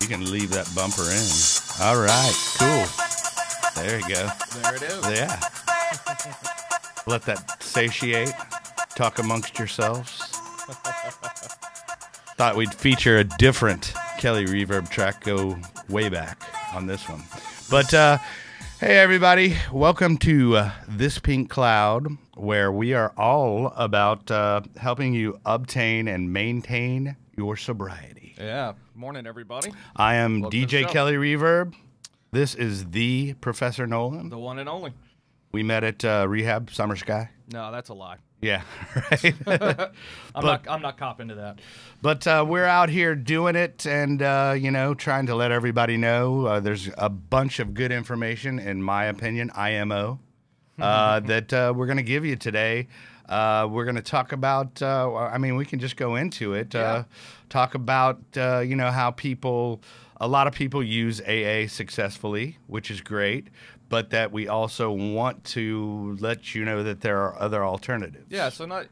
You can leave that bumper in. All right, cool. There you go. There it is. Yeah. Let that satiate. Talk amongst yourselves. Thought we'd feature a different Kelly Reverb track, go way back on this one. But hey, everybody, welcome to This Pink Cloud, where we are all about helping you obtain and maintain your sobriety. Yeah. Morning, everybody. I am Welcome to the DJ show. Kelly Reverb. This is the Professor Nolan. The one and only. We met at Rehab Summer Sky. No, that's a lie. Yeah, right. I'm not copping to that. But we're out here doing it and, trying to let everybody know there's a bunch of good information, in my opinion, IMO, that we're going to give you today. We're going to talk about, we can just go into it. Yeah. Talk about, how a lot of people use AA successfully, which is great, but that we also want to let you know that there are other alternatives. Yeah, so not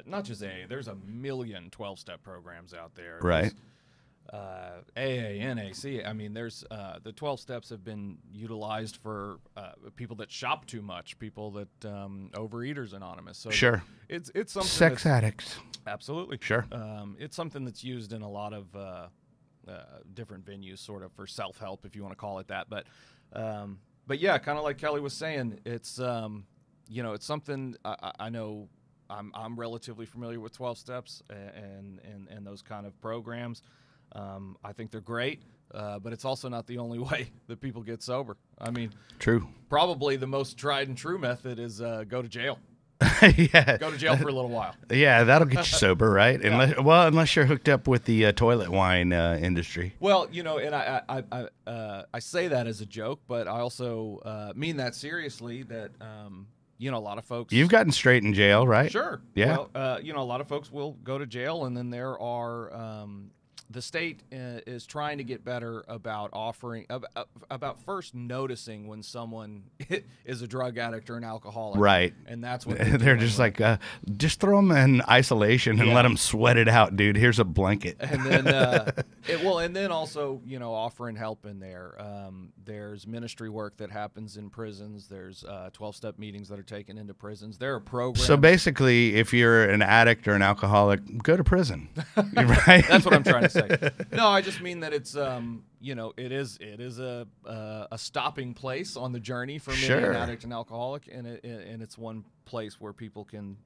not just AA. There's a million 12-step programs out there. Right. AA, NAC. I mean, there's the 12 steps have been utilized for people that shop too much, people that Overeaters Anonymous. So Sure. it's something. Sex addicts. Absolutely. Sure. It's something that's used in a lot of different venues, sort of for self-help, if you want to call it that. But yeah, kind of like Kelly was saying, it's it's something I know. I'm relatively familiar with 12 steps and those kind of programs. I think they're great, but it's also not the only way that people get sober. I mean, True. probably the most tried and true method is go to jail. Yeah. Go to jail for a little while. Yeah, that'll get you sober, right? Yeah. Unless you're hooked up with the toilet wine industry. Well, and I say that as a joke, but I also mean that seriously. That a lot of folks. You've gotten straight in jail, right? Sure. Yeah. Well, a lot of folks will go to jail, and then there are the state is trying to get better about offering about first noticing when someone is a drug addict or an alcoholic. Right. And that's what they're just like, just throw them in isolation and let them sweat it out, dude. Here's a blanket. And then, and then also, offering help in there. There's ministry work that happens in prisons. There's 12-step meetings that are taken into prisons. There are programs. So basically, if you're an addict or an alcoholic, go to prison. Right? That's what I'm trying to say. No, I just mean that it's it is a stopping place on the journey for many an addict and alcoholic, and it's one place where people can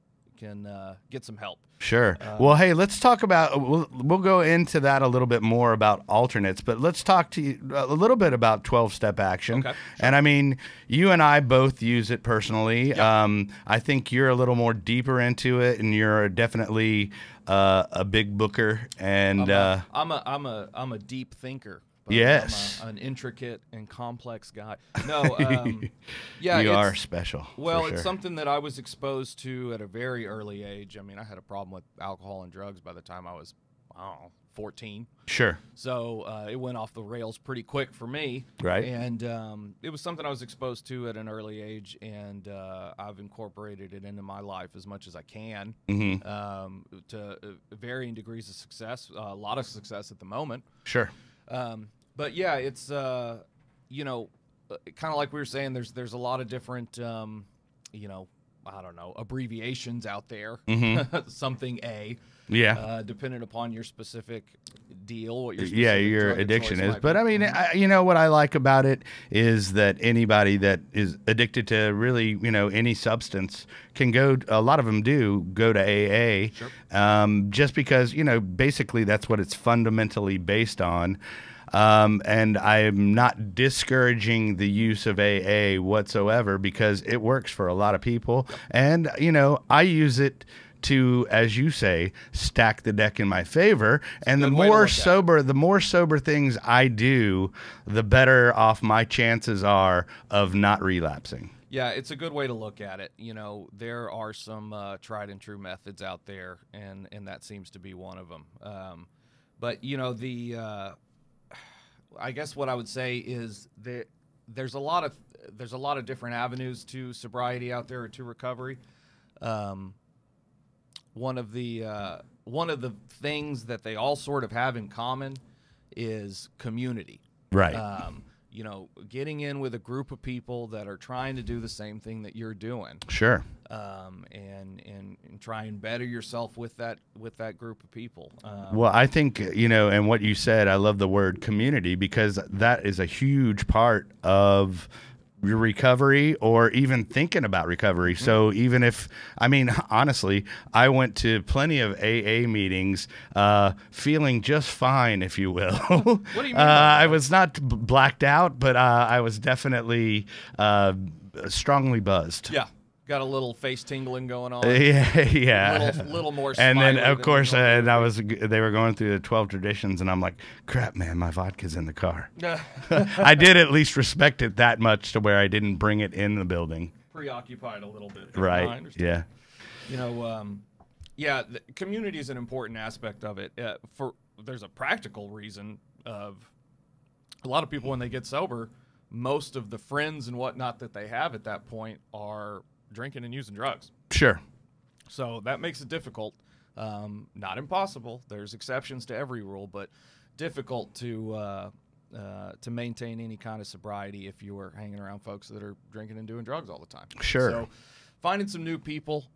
get some help. Sure. Well, hey, let's talk about. We'll go into that a little bit more about alternates, but let's talk to you a little bit about 12-step action. Okay, sure. And I mean, you and I both use it personally. Yep. I think you're a little more deeper into it, and you're definitely a big booker. And I'm a deep thinker. But yes, I'm an intricate and complex guy. No, yeah, you are special. Well, for it's sure. something that I was exposed to at a very early age. I mean, I had a problem with alcohol and drugs by the time I was, 14. Sure. So it went off the rails pretty quick for me. Right. And it was something I was exposed to at an early age, and I've incorporated it into my life as much as I can, to varying degrees of success, a lot of success at the moment. Sure. But yeah, it's kind of like we were saying. There's a lot of different I don't know, abbreviations out there. Something A. Yeah. Depending upon your specific deal, what your your addiction is. But I mean, what I like about it is that anybody that is addicted to really, any substance can go. A lot of them do go to AA, Sure. Just because basically that's what it's fundamentally based on. And I'm not discouraging the use of AA whatsoever because it works for a lot of people. And, I use it to, as you say, stack the deck in my favor. And the more sober things I do, the better off my chances are of not relapsing. Yeah, it's a good way to look at it. There are some tried and true methods out there, and that seems to be one of them. But, I guess what I would say is that there's a lot of different avenues to sobriety out there, or to recovery. One of the things that they all sort of have in common is community. Right. You know, getting in with a group of people that are trying to do the same thing that you're doing. Sure. And try and better yourself with that group of people. Well, I think, you know, and what you said, I love the word community, because that is a huge part of your recovery, or even thinking about recovery. So even if, I mean, honestly, I went to plenty of AA meetings, feeling just fine, if you will. What do you mean by I that? was not blacked out, but I was definitely strongly buzzed. Yeah. Got a little face tingling going on. Yeah. Little more. And then, smiley of than course, you normally they were going through the 12 traditions, and I'm like, crap, man, my vodka's in the car. would. I did at least respect it that much to where I didn't bring it in the building. Preoccupied a little bit. Right. I understand. Yeah. You know, yeah, the community is an important aspect of it. There's a practical reason of a lot of people when they get sober, most of the friends and whatnot that they have at that point are drinking and using drugs. Sure. So that makes it difficult. Not impossible. There's exceptions to every rule, but difficult to maintain any kind of sobriety if you are hanging around folks that are drinking and doing drugs all the time. Sure. So finding some new people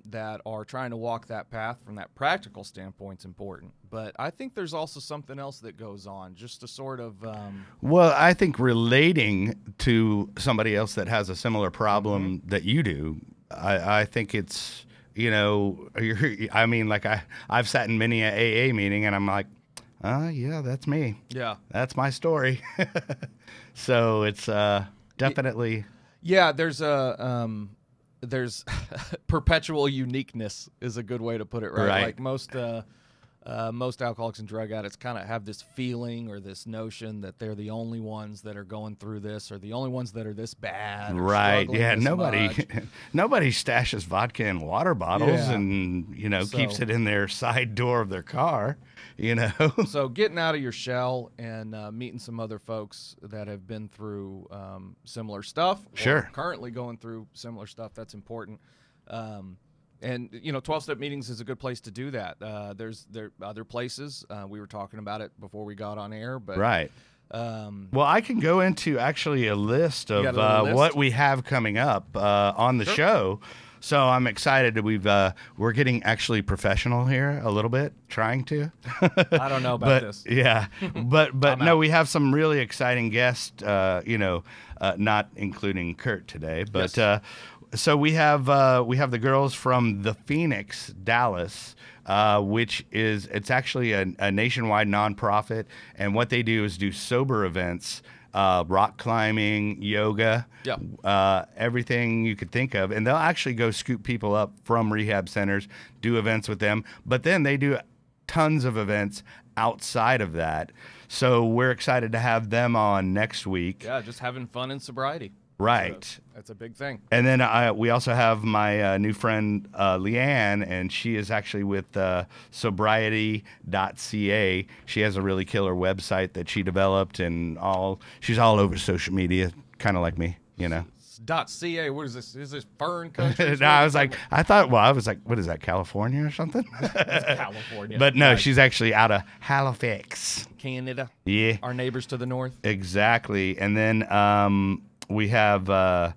that are trying to walk that path from that practical standpoint is important. But I think there's also something else that goes on, just to sort of Well, I think relating to somebody else that has a similar problem that you do, I think it's, you know, I mean, like I've sat in many a AA meeting, and I'm like, yeah, that's me. yeah. That's my story. So it's definitely. Yeah, there's perpetual uniqueness is a good way to put it, right? Right. Like most alcoholics and drug addicts kind of have this feeling or this notion that they're the only ones that are going through this, or the only ones that are this bad. Or Right. struggling Yeah. this Nobody, much. nobody stashes vodka in water bottles Yeah. and, you know, keeps So- it in their side door of their car, you know? So getting out of your shell and meeting some other folks that have been through similar stuff, or Sure. currently going through similar stuff, that's important. And you know, 12-step meetings is a good place to do that. There are other places. We were talking about it before we got on air, but Right. Well, I can go into actually a list You of got a little list? what we have coming up on the Sure. show. So I'm excited that we're getting actually professional here a little bit, trying to. I don't know about But this. yeah, but I'm no, out. we have some really exciting guests. You know, not including Curt today, but Yes. so we have the girls from the Phoenix, Dallas, which it's actually a nationwide nonprofit, and what they do is do sober events. Rock climbing, yoga, Yeah. everything you could think of. And they'll actually go scoop people up from rehab centers, do events with them. But then they do tons of events outside of that. So we're excited to have them on next week. Yeah, just having fun in sobriety. Right. That's a big thing. And then we also have my new friend Leanne, and she is actually with sobriety.ca. She has a really killer website that she developed, and she's all over social media, kind of like me, you know. .ca. What is this? Is this foreign country? No, I was like, what is that, California or something? It's California. But no, Right. she's actually out of Halifax. Canada. Yeah. Our neighbors to the north. Exactly. And then we have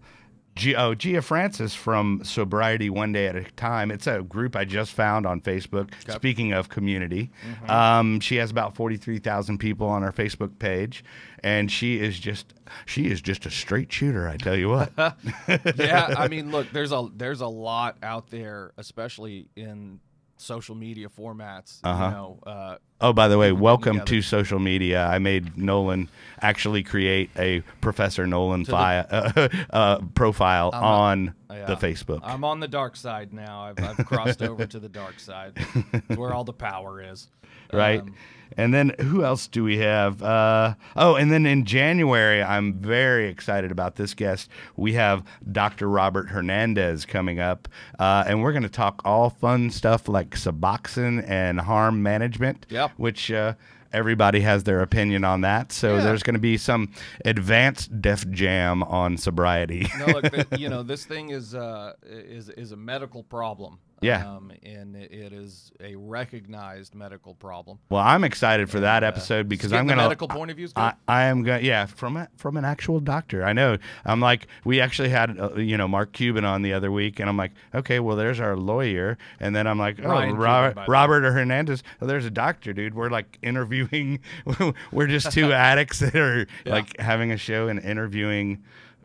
Gia Francis from Sobriety One Day at a Time. It's a group I just found on Facebook. Okay. Speaking of community, she has about 43,000 people on her Facebook page, and she is just a straight shooter, I tell you what. Yeah, I mean, look, there's a lot out there, especially in social media formats. You know, Oh, by the way, people welcome getting to social media. I made Nolan actually create a Professor Nolan profile on yeah. the Facebook. I'm on the dark side now. I've crossed over to the dark side. It's where all the power is. Right. And then who else do we have? And then in January, I'm very excited about this guest. We have Dr. Robert Hernandez coming up, and we're going to talk all fun stuff like Suboxone and harm management, Yep. which everybody has their opinion on that. So Yeah. there's going to be some advanced Def Jam on sobriety. No, look, you know, this thing is a medical problem. Yeah. And it is a recognized medical problem. Well, I'm excited for that episode because I'm going to medical point of view. I am going yeah, from an actual doctor. I know. I'm like, we actually had Mark Cuban on the other week, and I'm like, okay, well, there's our lawyer, and then I'm like, Robert or Hernandez, oh, there's a doctor, dude. We're like interviewing. We're just two addicts that are like having a show and interviewing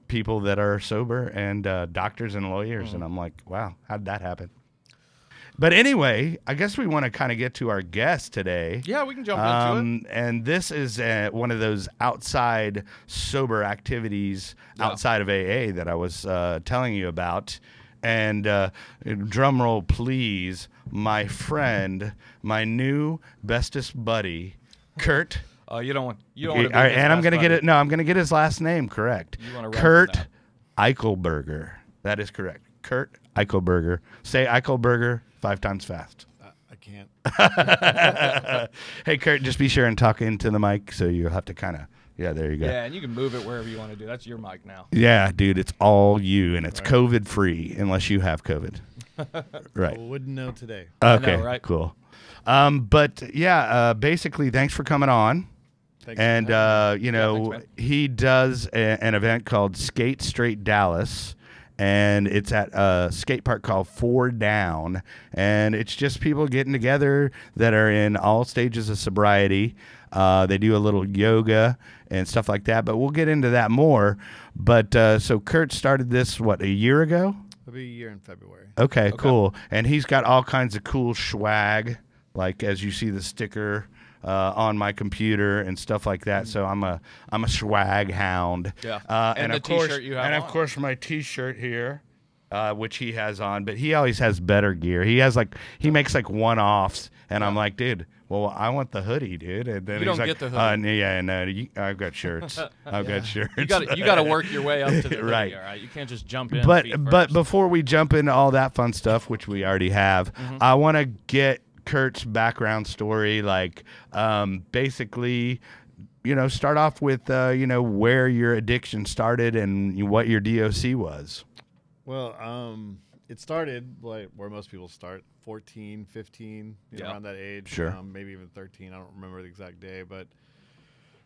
people that are sober and doctors and lawyers, and I'm like, wow, how did that happen? But anyway, I guess we want to kind of get to our guest today. Yeah, we can jump into it. And this is one of those outside sober activities outside of AA that I was telling you about. And drum roll, please, my friend, my new bestest buddy, Curt. You don't want to. And I'm going to get it. No, I'm going to get his last name correct. Curt Eichelberger. That is correct. Curt Eichelberger. Say Eichelberger 5 times fast. I can't. Hey, Curt, just be sure and talk into the mic, so you'll have to kind of. Yeah, there you go. Yeah, and you can move it wherever you want to do. That's your mic now. Yeah, dude, it's all you, and it's COVID free unless you have COVID. Right. Well, wouldn't know today. Okay, know, right? Cool. But yeah, basically, thanks for coming on. Thanks and thanks, he does an event called Skate Straight Dallas. And it's at a skate park called 4 Down. And it's just people getting together that are in all stages of sobriety. They do a little yoga and stuff like that. But we'll get into that more. But so Curt started this, what, a year ago? It'll be a year in February. Okay, cool. And he's got all kinds of cool swag, like as you see the sticker on my computer and stuff like that. So I'm a swag hound. Yeah. And the of course, T-shirt you have and on. of course my T-shirt here, which he has on. But he always has better gear. He makes like one-offs, and I'm like, dude, well, I want the hoodie, dude. And then You he's don't like, get the hoodie. yeah, no, I've got shirts. I've got shirts. You got to work your way up to the hoodie, Right. all right? You can't just jump in. But feet but first. before we jump into all that fun stuff, which we already have, I want to get Curt's background story, like basically, start off with where your addiction started and what your DOC was. Well, it started like where most people start, 14, 15, around that age. Sure. Maybe even 13. I don't remember the exact day,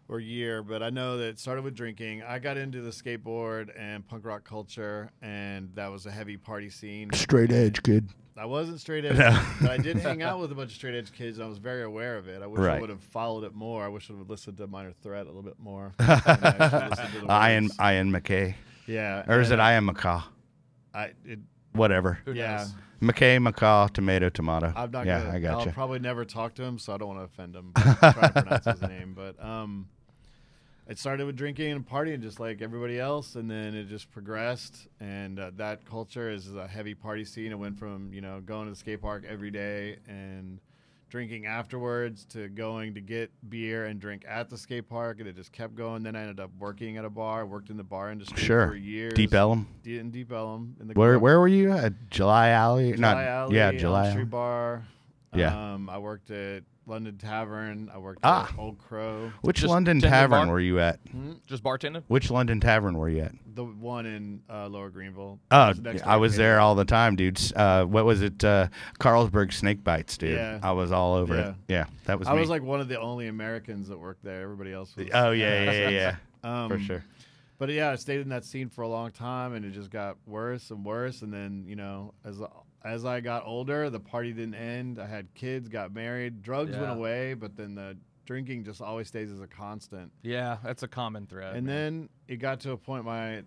or year, but I know that it started with drinking. I got into the skateboard and punk rock culture, and that was a heavy party scene. Straight edge kid. I wasn't straight edge, but I did hang out with a bunch of straight edge kids, and I was very aware of it. I wish I would have followed it more. I wish I would have listened to Minor Threat a little bit more. Ian McKay. Yeah. Or is it Ian McCaw? Whatever. Who knows? McKay, McCaw, tomato. I'm not yeah, gonna, I got I'll you. probably never talk to him, so I don't want to offend him. But I'm trying to pronounce his name. But it started with drinking and partying just like everybody else, and then it just progressed. And that culture is a heavy party scene. It went from going to the skate park every day and drinking afterwards to going to get beer and drink at the skate park, and it just kept going. Then I ended up working at a bar. I worked in the bar industry for years. Deep Ellum. In Deep Ellum. In the Where were you at? July Alley? Alley. Yeah, July Alley. Street Bar. Yeah. I worked at London Tavern. I worked at Old Crow. Which Just London tending Tavern bar? were you at? Just bartending? Which London Tavern were you at? The one in Lower Greenville. Oh, Next to I was Arcade. there all the time, dude. What was it? Carlsberg Snake Bites, dude. Yeah. I was all over it. Yeah, that was I me. was like one of the only Americans that worked there. Everybody else was. Oh, yeah. For sure. But yeah, I stayed in that scene for a long time, and it just got worse and worse. And then, as I got older, the party didn't end. I had kids, got married, drugs went away, but then the drinking just always stays as a constant. Yeah, that's a common thread. And then it got to a point my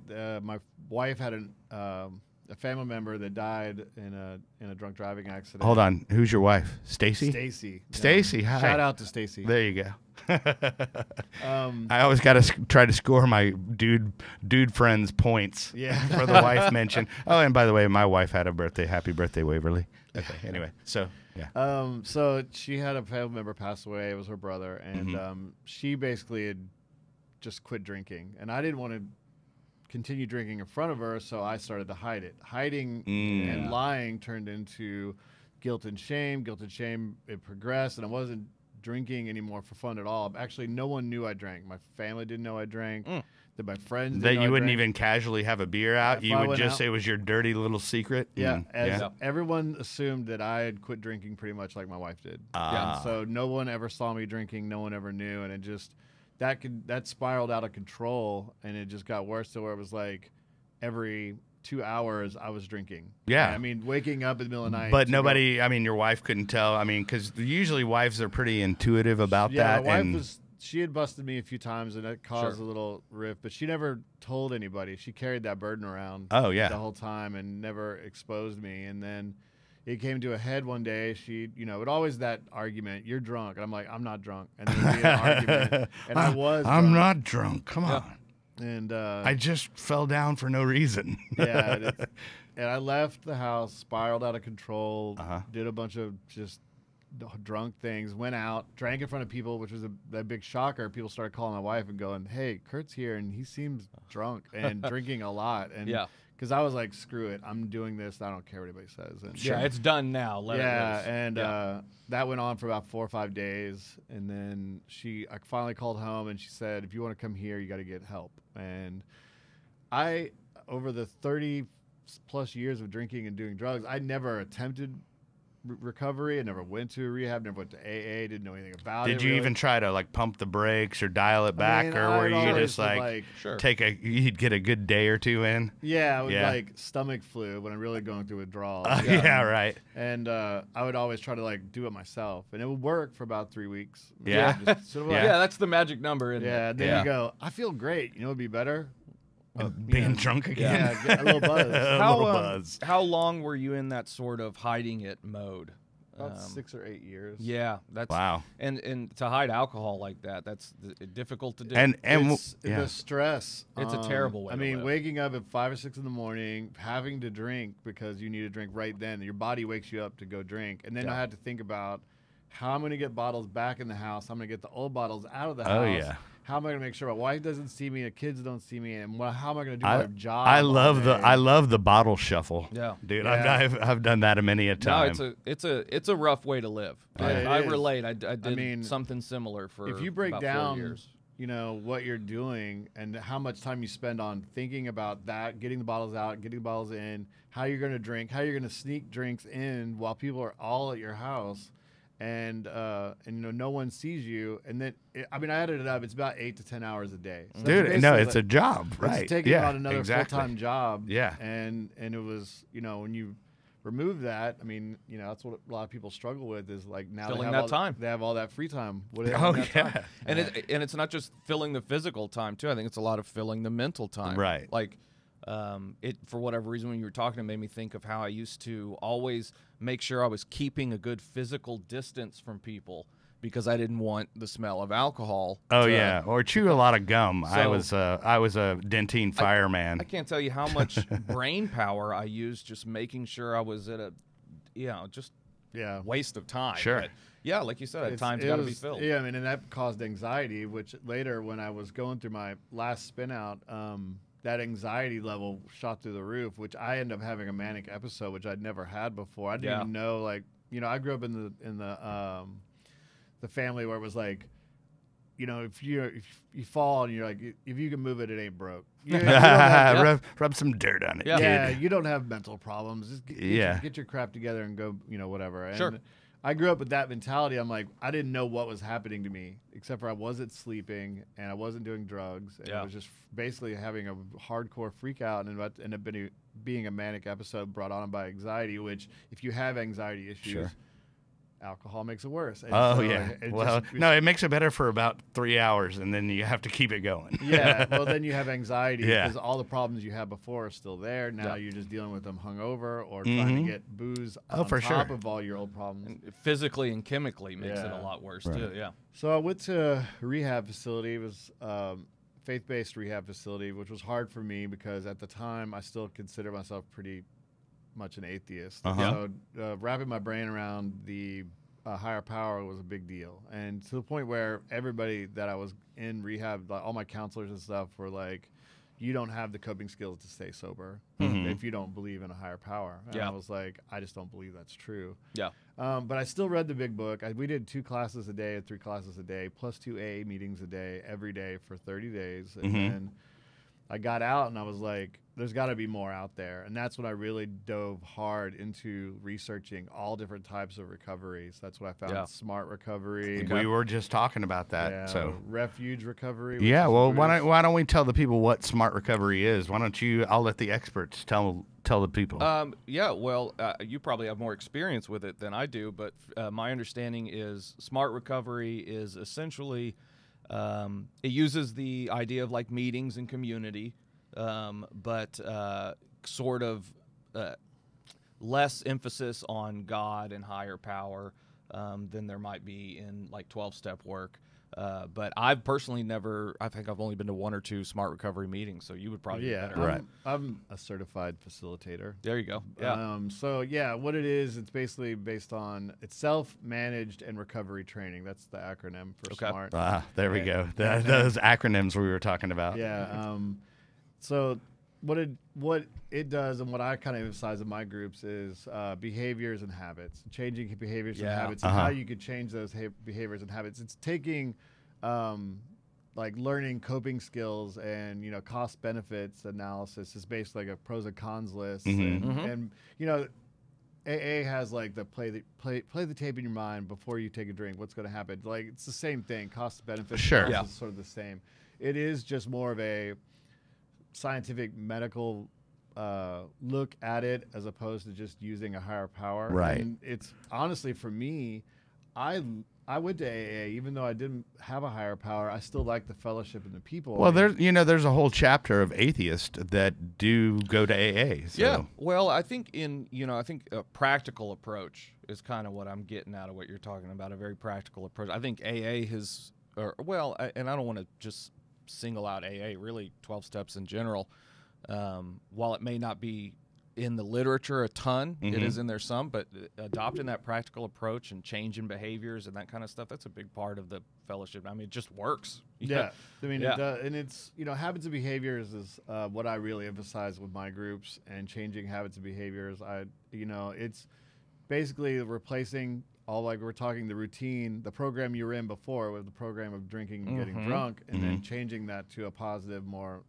wife had a family member that died in a drunk driving accident. Hold on. Who's your wife? Stacy? Stacy. Stacy, hi. Shout out to Stacy. There you go. I always got to try to score my dude friends points for the wife mention. Oh, and by the way, my wife had a birthday. Happy birthday, Waverly. Okay, anyway, so, yeah. So she had a family member pass away. It was her brother, and she basically had just quit drinking. And I didn't want to continue drinking in front of her, so I started to hide it. Hiding and lying turned into guilt and shame. Guilt and shame, it progressed, and I wasn't drinking anymore for fun at all. Actually, no one knew I drank. My family didn't know I drank. That my friends didn't That know you I wouldn't drank. even casually have a beer out. If You I would went just out- say it was your dirty little secret. Yeah, as Yeah. everyone assumed that I had quit drinking pretty much like my wife did. Ah. And so no one ever saw me drinking. No one ever knew, and it just that spiraled out of control, and it just got worse to where it was like every 2 hours I was drinking. Yeah. And I mean, waking up in the middle of the night. But to go- nobody, I mean, your wife couldn't tell. I mean, because usually wives are pretty intuitive about Yeah, that. my wife and was. She had busted me a few times, and it caused Sure. a little rift. But she never told anybody. She carried that burden around. Oh, yeah. The whole time, and never exposed me. And then it came to a head one day. She, it always that argument. You're drunk, and I'm like, I'm not drunk. And then there'd be an argument, and I was. I'm drunk. not drunk. Come on. And I just fell down for no reason. yeah, and I left the house, spiraled out of control. Uh-huh. Did a bunch of just drunk things, went out, drank in front of people, which was a big shocker. People started calling my wife and going, "Hey, Kurt's here, and he seems drunk and drinking a lot." And Yeah. because I was like, "Screw it, I'm doing this. I don't care what anybody says." And Yeah, it's done now. Let it loose. and Yeah. that went on for about 4 or 5 days, and then I finally called home, and she said, "If you want to come here, you got to get help." And I, over the 30 plus years of drinking and doing drugs, I never attempted recovery. I never went to rehab, never went to AA, didn't know anything about it. Did you really. even try to like pump the brakes or dial it I back, mean, or were I'd you always just was like Sure. you'd get a good day or two in? Yeah, it was Yeah. like stomach flu when I'm really going through withdrawal. Yeah, right. And I would always try to like do it myself, and it would work for about 3 weeks. Yeah. Just sort of like- Yeah, that's the magic number. Isn't yeah. it? And then Yeah. you go, I feel great. You know, it'd be better. Being drunk again. Yeah, get a little buzz. A How, little buzz. how long were you in that sort of hiding it mode? About 6 or 8 years. Yeah, that's Wow. And to hide alcohol like that, that's difficult to do. And It's yeah. the stress. It's a terrible way I to mean, live. waking up at 5 or 6 in the morning, having to drink because you need to drink right then. Your body wakes you up to go drink, and then Yeah. I had to think about how I'm going to get bottles back in the house. I'm going to get the old bottles out of the Oh, house. yeah. How am I going to make sure my wife doesn't see me, the kids don't see me, and how am I going to do I my job? I all love day? I love the bottle shuffle. Yeah. Dude, Yeah. I've done that a many a no, time. it's a rough way to live. Yeah, it I is. relate. I did mean, something similar for if you break about 4 down years. what you're doing and how much time you spend on thinking about that, getting the bottles out, getting the bottles in, how you're going to drink, how you're going to sneak drinks in while people are all at your house, and no one sees you, and then I added it up. It's about 8 to 10 hours a day. So Dude, basically no, it's like- a job, right? It's taking yeah, on another exactly. full-time job. Yeah. and it was when you remove that, that's what a lot of people struggle with is like now Filling they have that time. They have all that free time. What do they have Oh in that time? yeah. And it's not just filling the physical time too. I think it's a lot of filling the mental time. Right. Like, it for whatever reason when you were talking, it made me think of how I used to always make sure I was keeping a good physical distance from people because I didn't want the smell of alcohol. Oh to- yeah, or chew a lot of gum. I So- was a dentine fireman. I can't tell you how much brain power I used just making sure I was at a, just Yeah. waste of time. Sure. But yeah, like you said, that time's It got to be was- filled. Yeah, and that caused anxiety, which later when I was going through my last spin out, that anxiety level shot through the roof, which I ended up having a manic episode, which I'd never had before. I didn't Yeah. even know, I grew up in the family where it was like, if you fall and you're like, if you can move it, it ain't broke. You don't have- rub some dirt on it. Yeah. yeah, kid. you don't have mental problems. Just get your crap together and go, whatever. And Sure. I grew up with that mentality. I'm like, I didn't know what was happening to me, except for I wasn't sleeping and I wasn't doing drugs. And Yeah. I was just basically having a hardcore freak out, and it ended up being a manic episode brought on by anxiety, which if you have anxiety issues, Sure. alcohol makes it worse. And Oh so yeah. it Well, just- no, it makes it better for about 3 hours, and then you have to keep it going. yeah, well, then you have anxiety Yeah. because all the problems you had before are still there. Now Yeah. you're just dealing with them hungover or trying Mhm. to get booze Oh, on for top sure. of all your old problems. And physically and chemically makes it Yeah. a lot worse Right. too. Yeah. So I went to a rehab facility. It was faith-based rehab facility, which was hard for me because at the time I still consider myself pretty much an atheist. Uh-huh. So wrapping my brain around the higher power was a big deal, and to the point where everybody that I was in rehab, like all my counselors and stuff, were like, you don't have the coping skills to stay sober if you don't believe in a higher power. And I was like, I just don't believe that's true. Yeah. But I still read the big book. We did 2 classes a day, 3 classes a day, plus 2 AA meetings a day, every day for 30 days. And then I got out and I was like, there's got to be more out there. And that's when I really dove hard into researching all different types of recoveries. That's what I found. Yeah. Smart recovery. We were just talking about that. Yeah, So refuge recovery. yeah, well, why don't we tell the people what smart recovery is? Why don't you? I'll let the experts tell the people. Yeah, well, you probably have more experience with it than I do, but my understanding is smart recovery is essentially it uses the idea of like meetings and community, but sort of less emphasis on God and higher power than there might be in like 12-step work. But I've personally never, I think I've only been to 1 or 2 smart recovery meetings, so you would probably be better. Right. I'm a certified facilitator. There you go. Yeah. So yeah, what it is, it's basically based on it's self-managed and recovery training. That's the acronym for SMART. There we go. Those acronyms we were talking about. Yeah. So what it does and what I kind of emphasize in my groups is behaviors and habits, changing behaviors and habits, and how you could change those behaviors and habits. It's taking like learning coping skills and cost benefits analysis. Is basically like a pros and cons list, and AA has like the play the tape in your mind before you take a drink. What's going to happen? Like it's the same thing. Cost benefits is sort of the same. It is just more of a scientific medical look at it as opposed to just using a higher power. Right. And it's honestly for me, I went to AA even though I didn't have a higher power. I still like the fellowship and the people. Well, there's a whole chapter of atheists that do go to AA. So. Yeah. Well, I think I think a practical approach is kind of what I'm getting out of what you're talking about. A very practical approach. I think AA has, and I don't want to just single out AA, really 12 steps in general. While it may not be in the literature a ton, it is in there some, but adopting that practical approach and changing behaviors and that kind of stuff, that's a big part of the fellowship. I mean, it just works. Yeah. I mean, it does, and it's, habits and behaviors is what I really emphasize with my groups, and changing habits and behaviors. It's basically replacing all, like we're talking, the routine, the program you were in before with the program of drinking and getting drunk, and then changing that to a positive, more,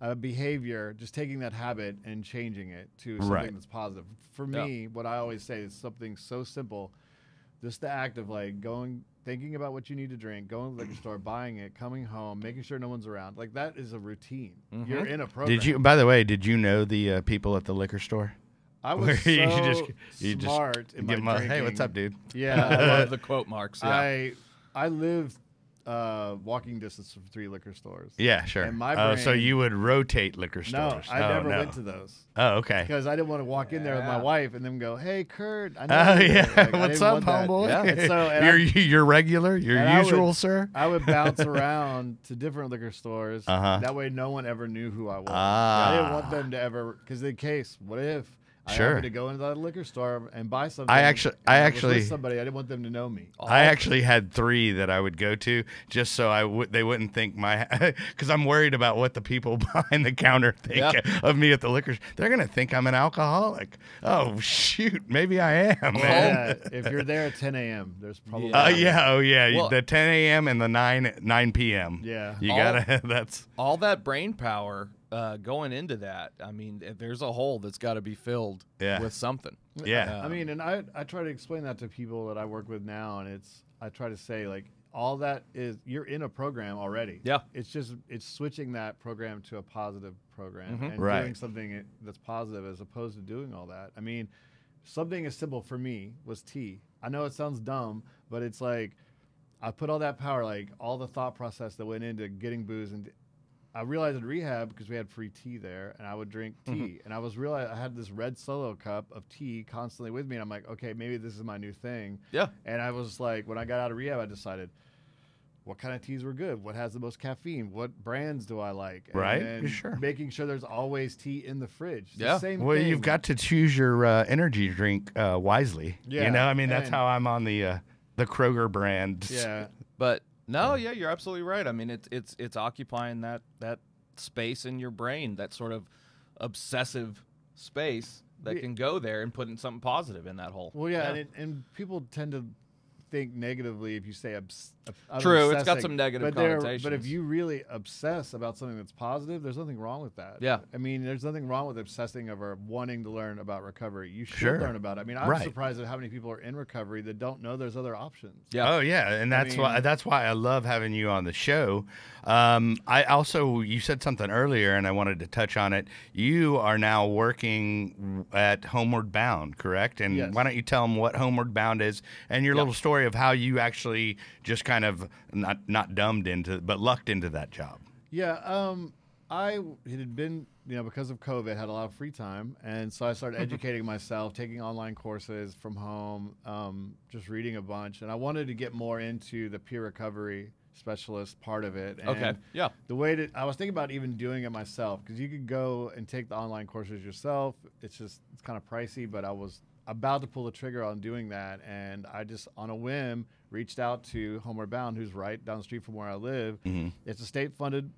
a behavior, just taking that habit and changing it to something that's positive. For me, what I always say is something so simple, just the act of like thinking about what you need to drink, going to the liquor store, buying it, coming home, making sure no one's around. Like that is a routine. You're in a program. By the way, did you know the people at the liquor store? I was so smart in my drinking. Hey, what's up, dude? Yeah. I love the quote marks. Yeah. I lived walking distance from 3 liquor stores. Yeah, sure. And my brain, so you would rotate liquor no, stores? I never went to those. Oh, okay. Because I didn't want to walk in there with my wife and then go, "Hey, Curt, I know." Oh, yeah. Like, what's up, homeboy? Yeah. You're regular, usual, sir. I would bounce around to different liquor stores. That way, no one ever knew who I was. I didn't want them to ever, because in case, what if I happened to go into that liquor store and buy something? I actually with somebody. I didn't want them to know me. I actually had 3 that I would go to just so they wouldn't think because I'm worried about what the people behind the counter think of me at the liquor store. They're gonna think I'm an alcoholic. Oh shoot, maybe I am. Man. If you're there at 10 a.m., there's probably Well, the 10 a.m. and the 9 p.m. Yeah, you gotta. That's all that brain power. Going into that, I mean, there's a hole that's got to be filled with something. Yeah. I mean, and I try to explain that to people that I work with now, and I try to say, like, all that is, you're in a program already. Yeah. It's switching that program to a positive program and Right. doing something that's positive as opposed to doing all that. I mean, something as simple for me was tea. I know it sounds dumb, but it's like I put all that power, like all the thought process that went into getting booze, and I realized in rehab, because we had free tea there, and I would drink tea, and I had this red Solo cup of tea constantly with me, and I'm like, okay, maybe this is my new thing. Yeah. And I was like, when I got out of rehab, I decided, what kind of teas were good? What has the most caffeine? What brands do I like? Right. And Sure. making sure there's always tea in the fridge. Yeah. The same well, thing. you've got to choose your energy drink wisely. Yeah. I mean, that's how I'm on the Kroger brand. Yeah. But no, yeah, you're absolutely right. I mean, it's occupying that space in your brain, that sort of obsessive space that can go there and put in something positive in that hole. Well, yeah. And people tend to think negatively if you say True, it's got some negative connotations. But if you really obsess about something that's positive, there's nothing wrong with that. Yeah. I mean, there's nothing wrong with obsessing over wanting to learn about recovery. You should Sure. learn about it. I mean, I'm surprised at how many people are in recovery that don't know there's other options. Yeah. Oh yeah, and that's why I love having you on the show. I also, you said something earlier, and I wanted to touch on it. You are now working at Homeward Bound, correct? And Yes. why don't you tell them what Homeward Bound is and your little story of how you actually just kind of not dumbed into, but lucked into that job. Yeah, I had been, because of COVID, had a lot of free time, and so I started educating myself, taking online courses from home, just reading a bunch, and I wanted to get more into the peer recovery specialist part of it. And Okay. Yeah. the way that I was thinking about even doing it myself, because you could go and take the online courses yourself. It's kind of pricey, but I was about to pull the trigger on doing that, and I just on a whim reached out to Homeward Bound, who's right down the street from where I live. It's a state-funded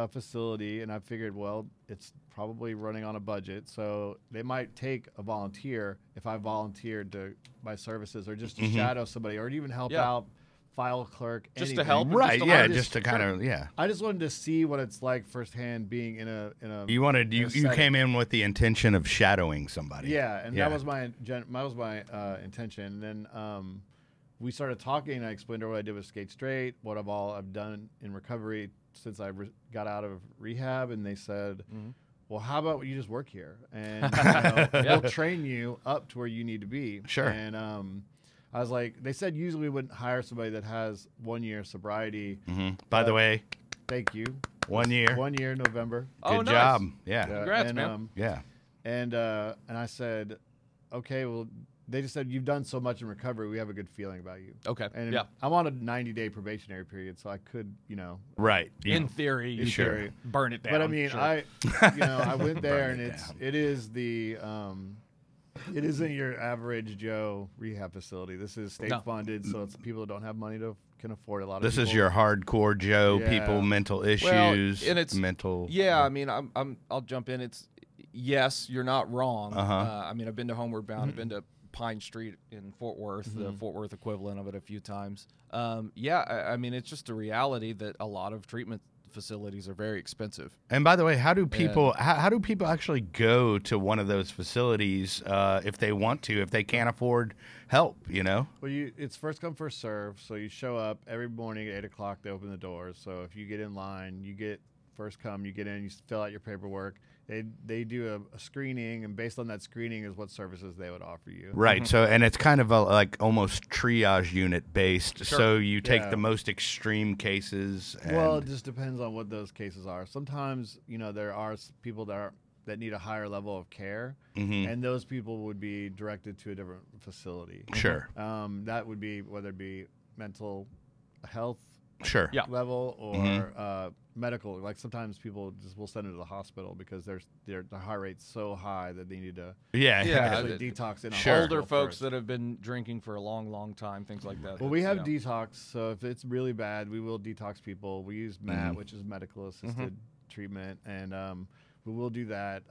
facility, and I figured, well, it's probably running on a budget, so they might take a volunteer if I volunteered to my services, or just to shadow somebody, or to even help out, file clerk, just anything. to help, Right? just to Yeah, learn. just to kind of I just wanted to see what it's like firsthand being in a. You came in with the intention of shadowing somebody. Yeah, and that was my intention. And then we started talking, and I explained to her what I did with Skate Straight, what I've done in recovery since I got out of rehab, and they said, well, how about you just work here, and we'll train you up to where you need to be. Sure. And I was like, they said usually we wouldn't hire somebody that has 1 year sobriety. By the way, thank you. 1 year. 1 year, November. Good nice. job. Yeah. Congrats, and, man. Yeah. And I said, okay, well, they just said, you've done so much in recovery, we have a good feeling about you. Okay. And yeah. I'm on a 90-day probationary period, so I could, Right. In theory, you Sure. should burn it down. But I mean, sure. I went there, Burn and it it isn't your average Joe rehab facility. This is state funded, so it's people that don't have money can afford a lot of. This is people. your hardcore Joe Yeah. people, mental issues, and it's mental. Yeah, I mean, I'll jump in. It's yes, you're not wrong. I mean, I've been to Homeward Bound. I've been to Pine Street in Fort Worth, the Fort Worth equivalent of it, a few times. I mean, it's just a reality that a lot of treatment facilities are very expensive. And by the way, how do people actually go to one of those facilities if they want to, if they can't afford help? Well, it's first come, first serve. So you show up every morning at 8 o'clock. They open the doors. So if you get in line, you get first come. You get in. You fill out your paperwork. They do a screening, and based on that screening is what services they would offer you. Right. So, and it's kind of like almost triage unit based. Sure. So you take the most extreme cases. And Well, it just depends on what those cases are. Sometimes, there are people that need a higher level of care, and those people would be directed to a different facility. Sure. That would be whether it be mental health Sure. Yeah. level or medical. Like sometimes people just will send them to the hospital because their heart rate's so high that they need to Yeah. actually detox in a Sure. hospital Older folks first. that have been drinking for a long, long time, things like that. Well, we have detox, so if it's really bad, we will detox people. We use MAT, which is medical assisted treatment, and we will do that.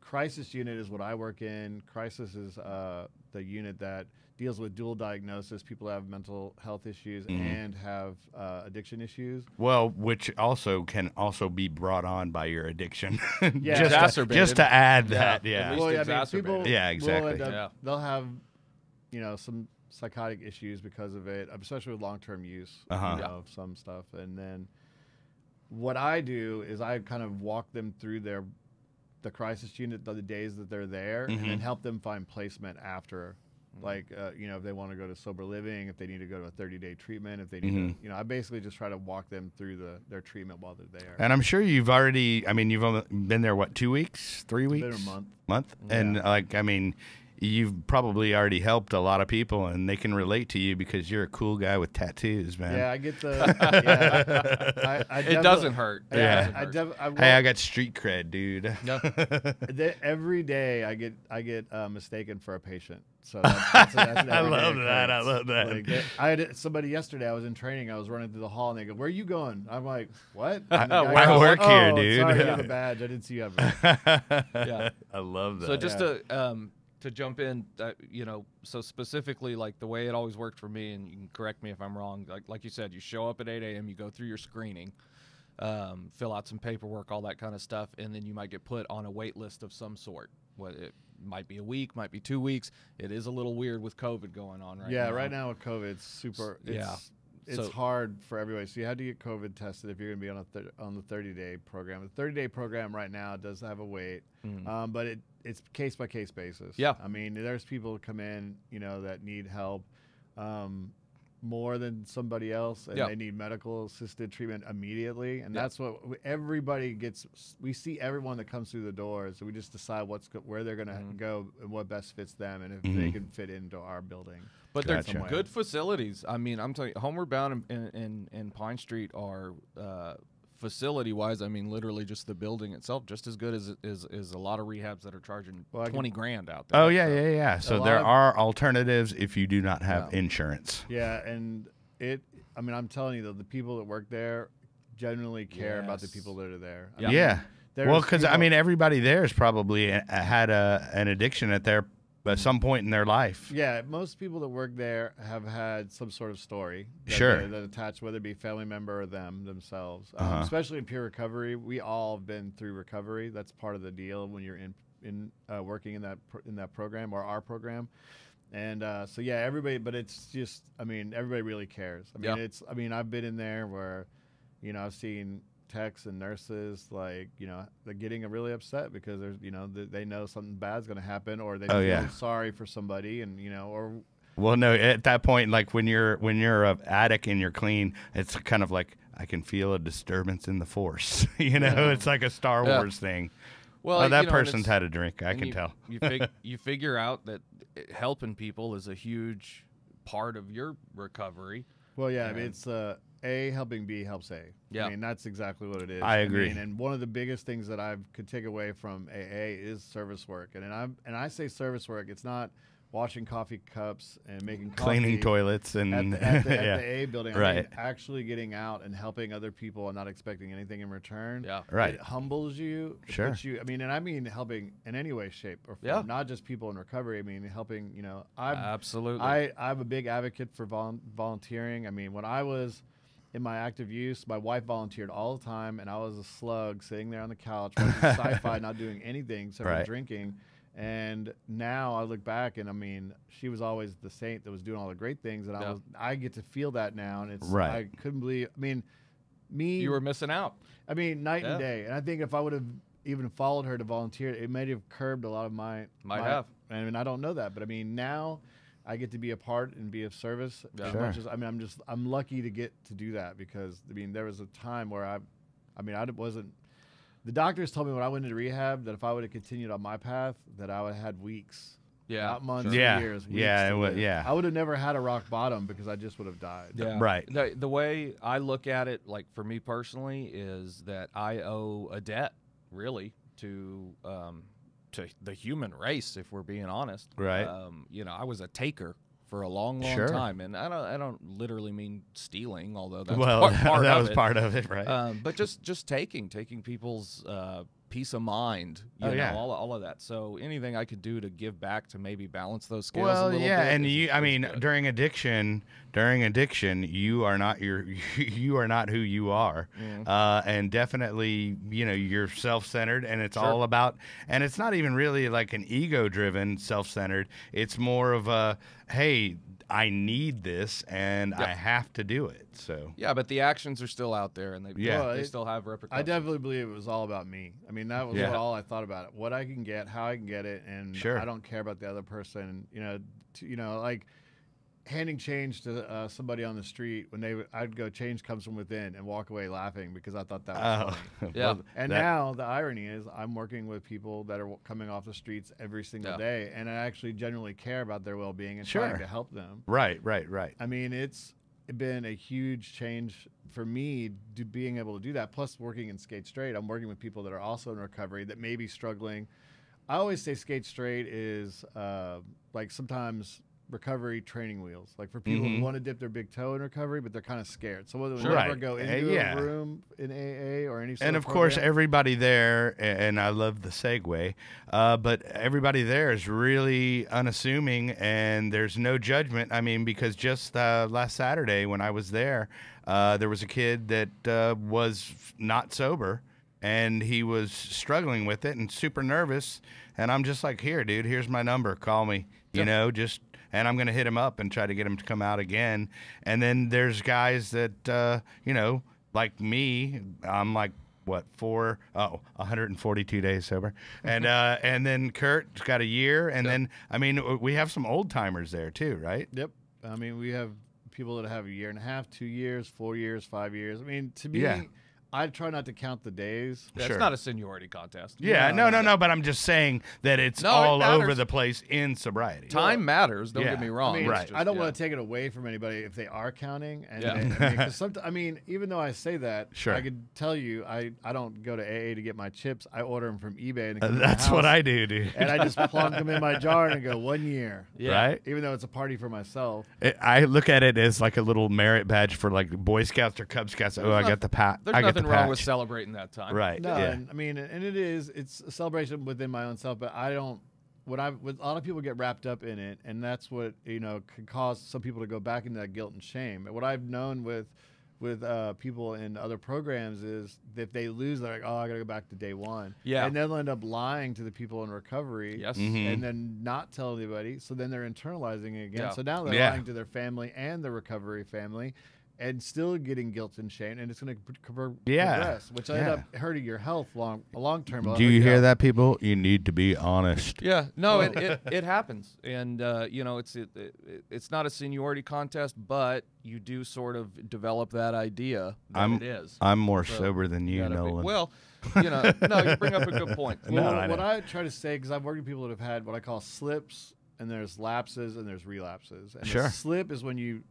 Crisis unit is what I work in. Crisis is the unit that deals with dual diagnosis. People have mental health issues and have addiction issues. Well, which also can also be brought on by your addiction. Yeah. Exacerbated. just to add that. At Yeah. least Well, yeah, exacerbated. people Yeah, will exactly. end up- Yeah. They'll have, some psychotic issues because of it, especially with long-term use of some stuff. And then what I do is I kind of walk them through the crisis unit the days that they're there, and then help them find placement after. Like, if they want to go to sober living, if they need to go to a 30-day treatment, if they need to, I basically just try to walk them through their treatment while they're there. And I'm sure you've only been there, what, 2 weeks, 3 weeks? Been a month. Month? Yeah. And you've probably already helped a lot of people, and they can relate to you because you're a cool guy with tattoos, man. Yeah, I get the. I It doesn't hurt. It Yeah. doesn't hurt. Hey, I got street cred, dude. No. Every day I get mistaken for a patient. So that's an I everyday love that. I occurrence. love that. Like, I had somebody yesterday. I was in training. I was running through the hall, and they go, "Where are you going?" I'm like, "What?" And the guy I goes, work "Oh, here, dude." Sorry, you have a badge. I didn't see you have it. Yeah. I love that. So just to jump in, you know, so specifically like the way it always worked for me, and you can correct me if I'm wrong. Like you said, you show up at 8 a.m., you go through your screening, fill out some paperwork, all that kind of stuff, and then you might get put on a wait list of some sort. What it might be a week, might be 2 weeks. It is a little weird with COVID going on right now. Yeah, right now with COVID, it's super. It's hard for everybody. So you have to get COVID tested if you're going to be on the 30-day program. The 30-day program right now does have a wait, but it's case by case basis. Yeah, I mean, there's people who come in, you know, that need help more than somebody else, and they need medical assisted treatment immediately, and that's what everybody gets. We see everyone that comes through the door, so we just decide where they're going to go and what best fits them, and if they can fit into our building. But they're good facilities. I mean, I'm telling you, Homeward Bound and Pine Street are facility-wise. I mean, literally just the building itself, just as good as a lot of rehabs that are charging 20 grand out there. Oh yeah. So there are alternatives if you do not have insurance. Yeah, and I mean, I'm telling you though, the people that work there genuinely care about the people that are there. I mean, well, because I mean, everybody there has probably had an addiction at some point in their life. Yeah, most people that work there have had some sort of story that attached, whether it be a family member or themselves. Especially in peer recovery, we all have been through recovery. That's part of the deal when you're in working in that program or our program. And so yeah, everybody. But it's just, I mean, everybody really cares. I mean, I mean, I've been in there where, you know, I've seen techs and nurses, like, you know, they're getting really upset because there's, you know, they know something bad's going to happen, or they feel sorry for somebody, and, you know, or well, no, at that point, like when you're an addict and you're clean, it's kind of like I can feel a disturbance in the force. You know, it's like a Star Wars thing. Well, that person's had a drink. I can tell. You figure out that helping people is a huge part of your recovery. Well, yeah, I mean, it's A helping B helps A. Yeah. I mean, that's exactly what it is. I agree. I mean, and one of the biggest things that I could take away from AA is service work. And I say service work, it's not washing coffee cups and making coffee, cleaning toilets and at the AA building. I right. mean, actually getting out and helping other people and not expecting anything in return. Yeah. Right. It humbles you. It sure. puts you, I mean, and I mean helping in any way, shape, or form. Not just people in recovery. I mean, helping, you know, absolutely. I'm a big advocate for volunteering. I mean, when I was in my active use, my wife volunteered all the time, and I was a slug sitting there on the couch watching sci-fi, not doing anything except for drinking. And now I look back, and I mean, she was always the saint that was doing all the great things, and I get to feel that now, and it's I couldn't believe. I mean, you were missing out. I mean, night and day. And I think if I would have even followed her to volunteer, it may have curbed a lot of my. I mean, I don't know that, but I mean, now I get to be a part and be of service as much as, I mean, I'm lucky to get to do that, because I mean, there was a time where I wasn't. The doctors told me when I went into rehab that if I would have continued on my path, that I would have had weeks, not months, years. Weeks I would have never had a rock bottom, because I just would have died. Yeah. Right. The way I look at it, like for me personally, is that I owe a debt, really, to the human race, if we're being honest. Right. You know, I was a taker for a long time, and I don't literally mean stealing, although that's part that of was it. part of it, right? But just taking people's peace of mind, you know, all of that. So anything I could do to give back to maybe balance those scales a little bit. And I mean, during addiction, you are not you are not who you are, and definitely, you know, you're self-centered, and it's all about, and it's not even really like an ego-driven self-centered. It's more of a, hey, I need this, and I have to do it. So but the actions are still out there, and they still have repercussions. I definitely believe it was all about me. I mean, that was all I thought about it. What I can get, how I can get it, and I don't care about the other person. You know, like handing change to somebody on the street when I'd go, change comes from within, and walk away laughing because I thought that was funny. Yeah. And now the irony is I'm working with people that are coming off the streets every single day, and I actually genuinely care about their well-being and trying to help them. Right. I mean, it's been a huge change for me being able to do that. Plus working in Skate Straight, I'm working with people that are also in recovery that may be struggling. I always say Skate Straight is like sometimes recovery training wheels, like for people who want to dip their big toe in recovery, but they're kind of scared. So whether they never go into a room in AA or any sort of course, everybody there, and I love the segue, but everybody there is really unassuming, and there's no judgment. I mean, because just last Saturday when I was there was a kid that was not sober, and he was struggling with it and super nervous, and I'm just like, here, dude, here's my number, call me, you know, just. And I'm going to hit him up and try to get him to come out again. And then there's guys that, you know, like me, I'm like, what, 142 days sober. And then Kurt's got a year. And then, I mean, we have some old timers there too, right? Yep. I mean, we have people that have a year and a half, 2 years, 4 years, 5 years. I mean, to me, I try not to count the days. Yeah, it's not a seniority contest. Yeah, no. But I'm just saying that it's all over the place in sobriety. Time matters. Don't get me wrong. I mean, I don't want to take it away from anybody if they are counting. And I mean, even though I say that, I could tell you, I don't go to AA to get my chips. I order them from eBay. And that's what I do, dude. And I just plunk them in my jar and go 1 year. Right? Even though it's a party for myself. I look at it as like a little merit badge for like Boy Scouts or Cub Scouts. I got the pat. There's nothing wrong with celebrating that time. Right. No, and, I mean, and it's a celebration within my own self, but I don't, with a lot of people get wrapped up in it, and that's what, you know, could cause some people to go back into that guilt and shame. And what I've known with people in other programs is that if they lose, they're like, oh, I got to go back to day one. Yeah. And they'll end up lying to the people in recovery. Yes. And then not tell anybody. So then they're internalizing it again. Yeah. So now they're lying to their family and the recovery family, and still getting guilt and shame, and it's going to progress, which end up hurting your health long term. Do you hear that, people? You need to be honest. Yeah, no, it happens, and you know, it's not a seniority contest, but you do sort of develop that idea that it is. I'm more sober than you, Nolan. Well, you know, no, you bring up a good point. Well, what I try to say, because I've worked with people that have had what I call slips, and there's lapses, and there's relapses. And a slip is when you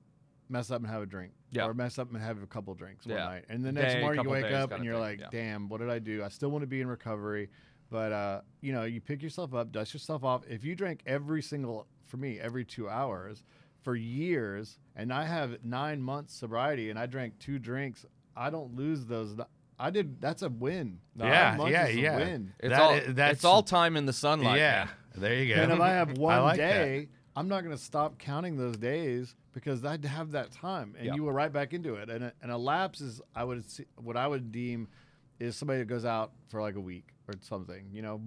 mess up and have a drink, or mess up and have a couple drinks one night, and the next morning you wake up and you're like, damn, what did I do? I still want to be in recovery, but you know, you pick yourself up, dust yourself off. If you drink every 2 hours for years, and I have 9 months sobriety and I drank 2 drinks, I don't lose those. That's a win. 9 months is a win. It's all time in the sunlight. Yeah, man. there you go. And if I have one day, I'm not going to stop counting those days because I'd have that time, and you were right back into it. And a lapse is, what I would deem is somebody that goes out for like a week or something, you know,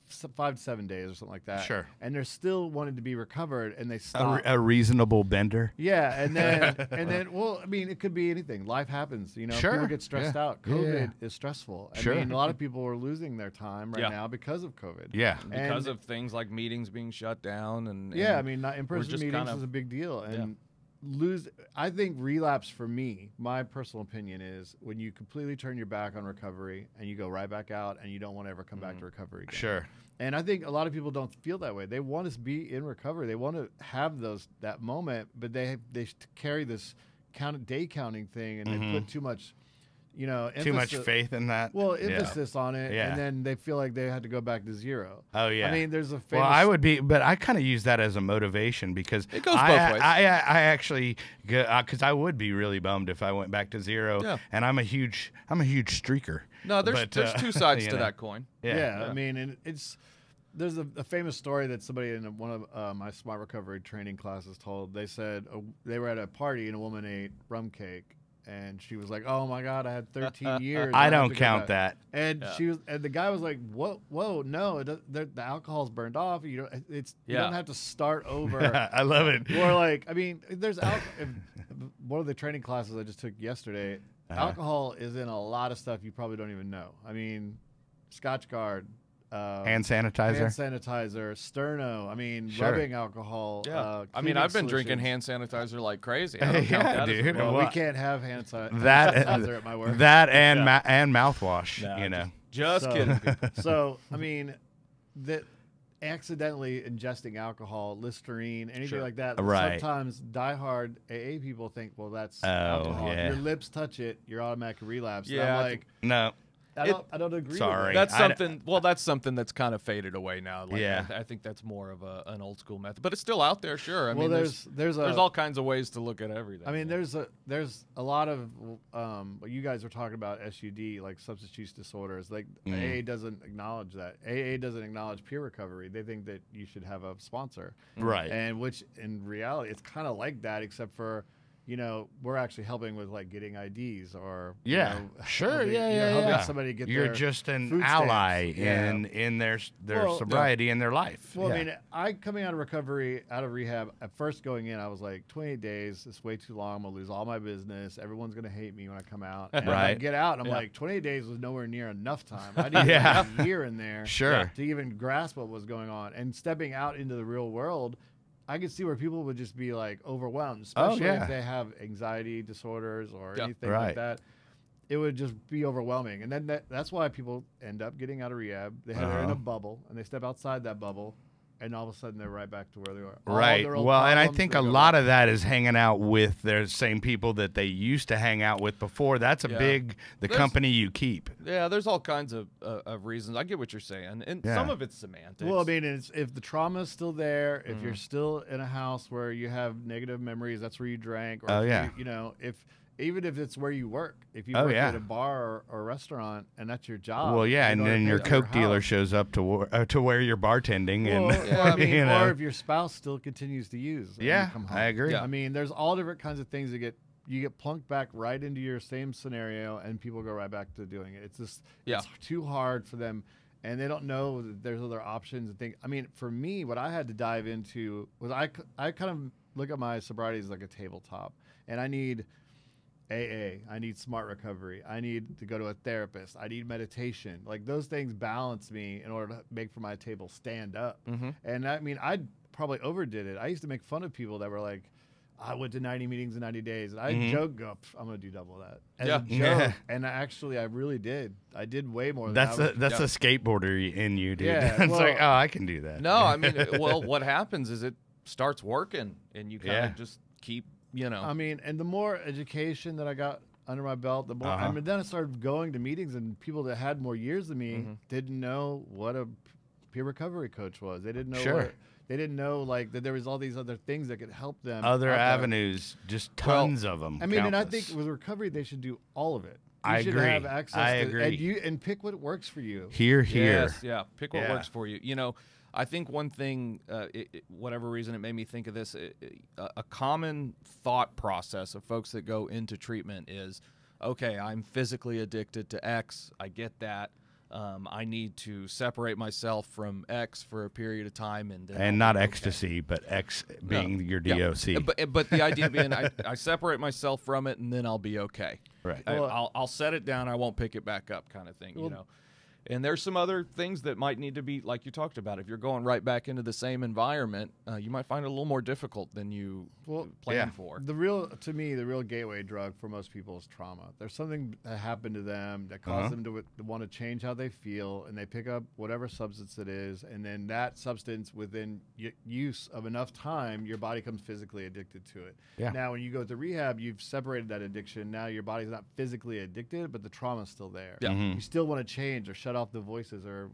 5 to 7 days or something like that. Sure. And they're still wanting to be recovered, and they stop. A reasonable bender. Yeah, and then well, I mean, it could be anything. Life happens, you know. Sure. People get stressed out. COVID is stressful. I mean, a lot of people are losing their time right now because of COVID. Yeah. Because of things like meetings being shut down and I mean, not in-person meetings is a big deal. And I think relapse, for me, my personal opinion, is when you completely turn your back on recovery and you go right back out and you don't want to ever come back to recovery again. Sure. And I think a lot of people don't feel that way. They want to be in recovery. They want to have that moment, but they carry this day counting thing, and they put too much, you know, too much faith in that. Well, emphasis on it, and then they feel like they had to go back to zero. Oh yeah. I mean, there's a famous. Well, I would be, but I kind of use that as a motivation because it goes both ways. I actually, because I would be really bummed if I went back to zero. Yeah. And I'm a huge streaker. No, there's 2 sides to that coin. Yeah, I mean, and there's a famous story that somebody in one of my Smart Recovery training classes told. They said they were at a party and a woman ate rum cake. And she was like, "Oh my God, I had 13 years." I don't count that. And the guy was like, "Whoa, no, the alcohol's burned off. You don't have to start over." I love it. Or like, I mean, there's one of the training classes I just took yesterday. Alcohol is in a lot of stuff you probably don't even know. I mean, Scotch Guard, hand sanitizer. Sterno. I mean, Sure. rubbing alcohol. Yeah. I mean, cleaning I've been drinking solutions. hand sanitizer like crazy. I don't count Yeah, that as a dude. real- Well, Well, we can't have hand That sanitizer at my work. that and Yeah. and mouthwash. Nah, You know. Just kidding. people. So, I mean, that accidentally ingesting alcohol, Listerine, anything Sure. like that. Right. Sometimes diehard AA people think, well, that's Oh, alcohol. yeah. If your lips touch it, you're automatic relapse. And Yeah, I'm I like, No. I don't agree. Sorry. With That's I- something. Well, that's something that's kind of faded away now. Like, Yeah. I think that's more of an old school method, but it's still out there. Sure. I Well, mean, there's all kinds of ways to look at everything. I mean, yeah. there's a lot of what you guys are talking about, SUD, like substance use disorders. Like AA doesn't acknowledge that. AA doesn't acknowledge peer recovery. They think that you should have a sponsor, Right. and which in reality it's kind of like that, except for, you know, we're actually helping with like getting IDs or Yeah. you know, Sure. helping- Yeah. you know, Yeah. helping Yeah. somebody get You're their just an food ally stamps. Yeah. in their Well, sobriety and their life. Well, Yeah. I mean, I coming out of recovery, out of rehab, at first going in, I was like, 28 days, it's way too long. I'm gonna lose all my business. Everyone's gonna hate me when I come out. And I Right. get out, and I'm Yeah. like, 28 days was nowhere near enough time. I needed Yeah. like a year in there, Sure. to even grasp what was going on. And stepping out into the real world, I could see where people would just be like overwhelmed, especially yeah. if they have anxiety disorders or Yeah. anything Right. like that. It would just be overwhelming. And then that's why people end up getting out of rehab. They're in Uh-huh. a bubble, and they step outside that bubble, and all of a sudden they're right back to where they were. All Right. their old Well, and I problems, think they a go lot back. of that is hanging out with the same people that they used to hang out with before. That's a Yeah. the There's- company you keep. Yeah, there's all kinds of reasons. I get what you're saying, and Yeah. some of it's semantics. Well, I mean, if the trauma is still there, if Mm-hmm. you're still in a house where you have negative memories, that's where you drank. Or Oh, if yeah. you know, even if it's where you work, if you Oh, work yeah. at a bar or restaurant and that's your job. Well, yeah, you and go to then pay your for Coke dealer house. shows up to where you're bartending, and Well, or, I mean, you know. or if your spouse still continues to use. and you Yeah, come home. I agree. Yeah. I mean, there's all different kinds of things that you get plunked back right into your same scenario, and people go right back to doing it. It's just Yeah. it's too hard for them, and they don't know that there's other options and things. I mean, for me, what I had to dive into was I kind of look at my sobriety as like a tabletop, and I need AA, I need smart recovery, I need to go to a therapist, I need meditation. Like those things balance me in order to make for my table stand up. Mhm. And I mean, I probably overdid it. I used to make fun of people that were like, I went to 90 meetings in 90 days. And I joke, go, I'm going to do double that. As Yeah. a joke. Yeah. And I really did. I did way more than that's that. a skateboarder in you, dude. Yeah, It's well- like, oh, I can do that. No, I mean, well, what happens is it starts working, and you kind of Yeah. just keep, you know. I mean, and the more education that I got under my belt, the more. I mean, then I started going to meetings, and people that had more years than me didn't know what a peer recovery coach was. They didn't know. Sure. They didn't know like that there was all these other things that could help them. Other out there. avenues, just tons of them. I mean, and I countless. think with recovery, they should do all of it. You I should agree. have access I to, agree. and pick what works for you. here. Yes, yeah. Pick what Yeah. works for you. You know, I think one thing, whatever reason it made me think of this, a common thought process of folks that go into treatment is, okay, I'm physically addicted to X. I get that. I need to separate myself from X for a period of time, and then And I'll not be okay. ecstasy, but X being your Yeah. DOC. But the idea being, I separate myself from it, and then I'll be okay. Right. I'll set it down. I won't pick it back up, kind of thing. You Well- know. And there's some other things that might need to be, like you talked about. If you're going right back into the same environment, you might find it a little more difficult than you planned for. To me, the real gateway drug for most people is trauma. There's something that happened to them that caused them to want to change how they feel, and they pick up whatever substance it is, and then that substance, within use of enough time, your body becomes physically addicted to it. Yeah. Now, when you go to rehab, you've separated that addiction. Now your body's not physically addicted, but the trauma's still there. Yeah. Mhm. You still want to change or shut off the voices, or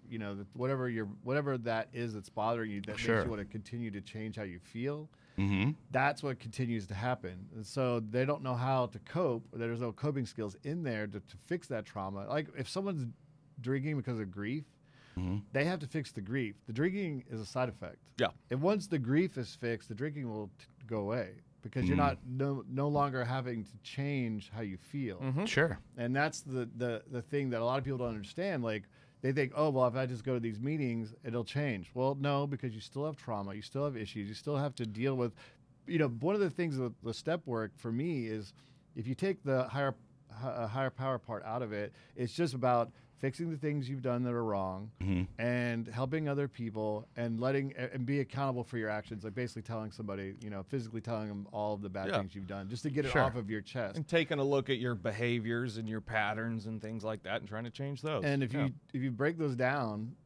whatever that is that's bothering you that Sure. makes you want to continue to change how you feel. Mm-hmm. That's what continues to happen. And so they don't know how to cope, or there's no coping skills in there to fix that trauma. Like if someone's drinking because of grief, they have to fix the grief. The drinking is a side effect. Yeah. And once the grief is fixed, the drinking will go away because you're not no longer having to change how you feel. Sure. And that's the thing that a lot of people don't understand. Like they think, oh, well, if I just go to these meetings, it'll change. Well, no, because you still have trauma, you still have issues, you still have to deal with, one of the things with the step work for me is if you take the a higher power part out of it. It's just about fixing the things you've done that are wrong, and helping other people, and letting and be accountable for your actions. Like basically telling somebody, physically telling them all of the bad things you've done, just to get it off of your chest. And taking a look at your behaviors and your patterns and things like that, and trying to change those. And if you break those down,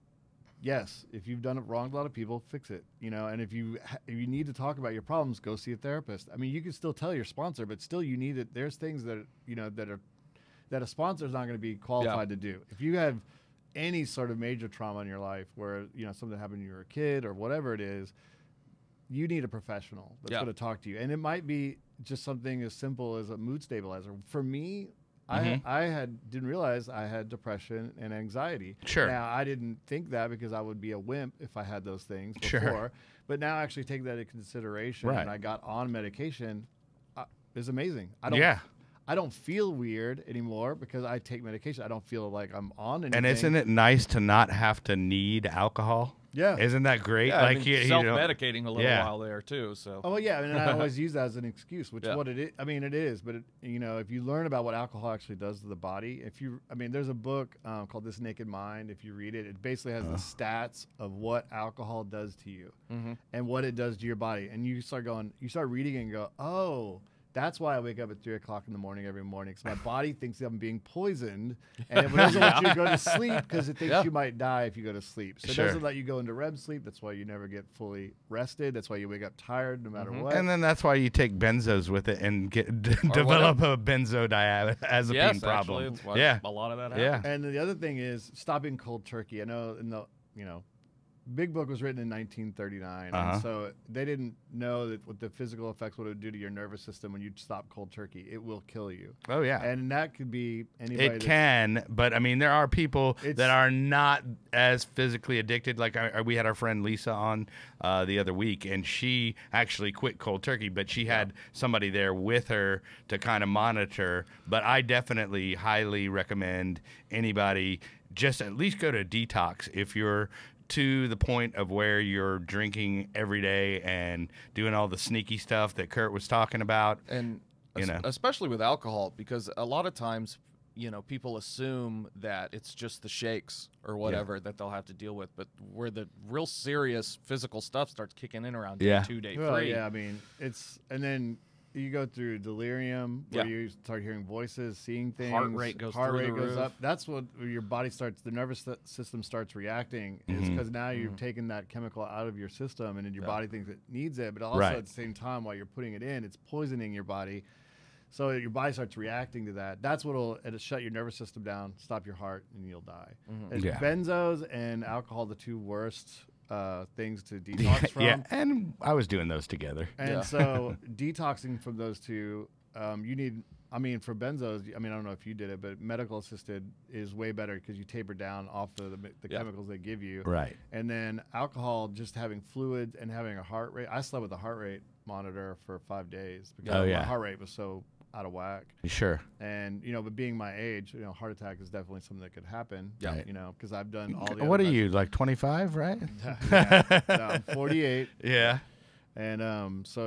yes, if you've done it wrong to a lot of people, fix it. And if you need to talk about your problems, go see a therapist. I mean, you can still tell your sponsor, but still you need it. There's things that that a sponsor is not going to be qualified to do. If you have any sort of major trauma in your life where, something happened when you were a kid or whatever it is, you need a professional that's going to talk to you. And it might be just something as simple as a mood stabilizer. For me, I didn't realize I had depression and anxiety. Sure. Now, I didn't think that because I would be a wimp if I had those things before. Sure. But now I actually take that into consideration, and I got on medication. It's amazing. I don't feel weird anymore because I take medication. I don't feel like I'm on anything. And isn't it nice to not have to need alcohol? Yeah. Isn't that great? Yeah, like self-medicating a little while there too. So. Oh yeah, and I always use that as an excuse, which what it is. I mean, it is, but if you learn about what alcohol actually does to the body, there's a book called This Naked Mind. If you read it, it basically has the stats of what alcohol does to you and what it does to your body, and you start reading it and go, oh. That's why I wake up at 3 o'clock in the morning every morning, because my body thinks I'm being poisoned, and it doesn't want you to go to sleep because it thinks you might die if you go to sleep. So it doesn't let you go into REM sleep. That's why you never get fully rested. That's why you wake up tired no matter what. And then that's why you take benzos with it and develop a benzodiazepine problem. Actually, it's why a lot of that happens. And the other thing is stopping cold turkey. I know Big Book was written in 1939, and so they didn't know that what the physical effects would do to your nervous system when you stop cold turkey. It will kill you. Oh yeah, and that could be anybody. It can, but I mean, there are people that are not as physically addicted. Like we had our friend Lisa on the other week, and she actually quit cold turkey, but she had somebody there with her to kind of monitor. But I definitely highly recommend anybody just at least go to detox if you're to the point of where you're drinking every day and doing all the sneaky stuff that Curt was talking about. And especially with alcohol, because a lot of times, people assume that it's just the shakes or whatever that they'll have to deal with, but where the real serious physical stuff starts kicking in around day 2, day 3. Yeah, I mean, and then you go through delirium where you start hearing voices, seeing things. Heart rate goes up. That's what your body starts, the nervous system starts reacting, is because now you've taken that chemical out of your system, and then your body thinks it needs it, but also at the same time while you're putting it in, it's poisoning your body. So your body starts reacting to that. That's it'll shut your nervous system down, stop your heart, and you'll die. Benzos and alcohol, the two worst things to detox from. Yeah, and I was doing those together. And so detoxing from those two, you need, for benzos, I don't know if you did it, but medical assisted is way better because you taper down off the chemicals they give you. Right. And then alcohol, just having fluids and having a heart rate. I slept with a heart rate monitor for 5 days because my heart rate was so out of whack. Sure. And but being my age, heart attack is definitely something that could happen. Yeah. Because I've done all the. What are you, like 25, right? No, I'm 48. Yeah. And so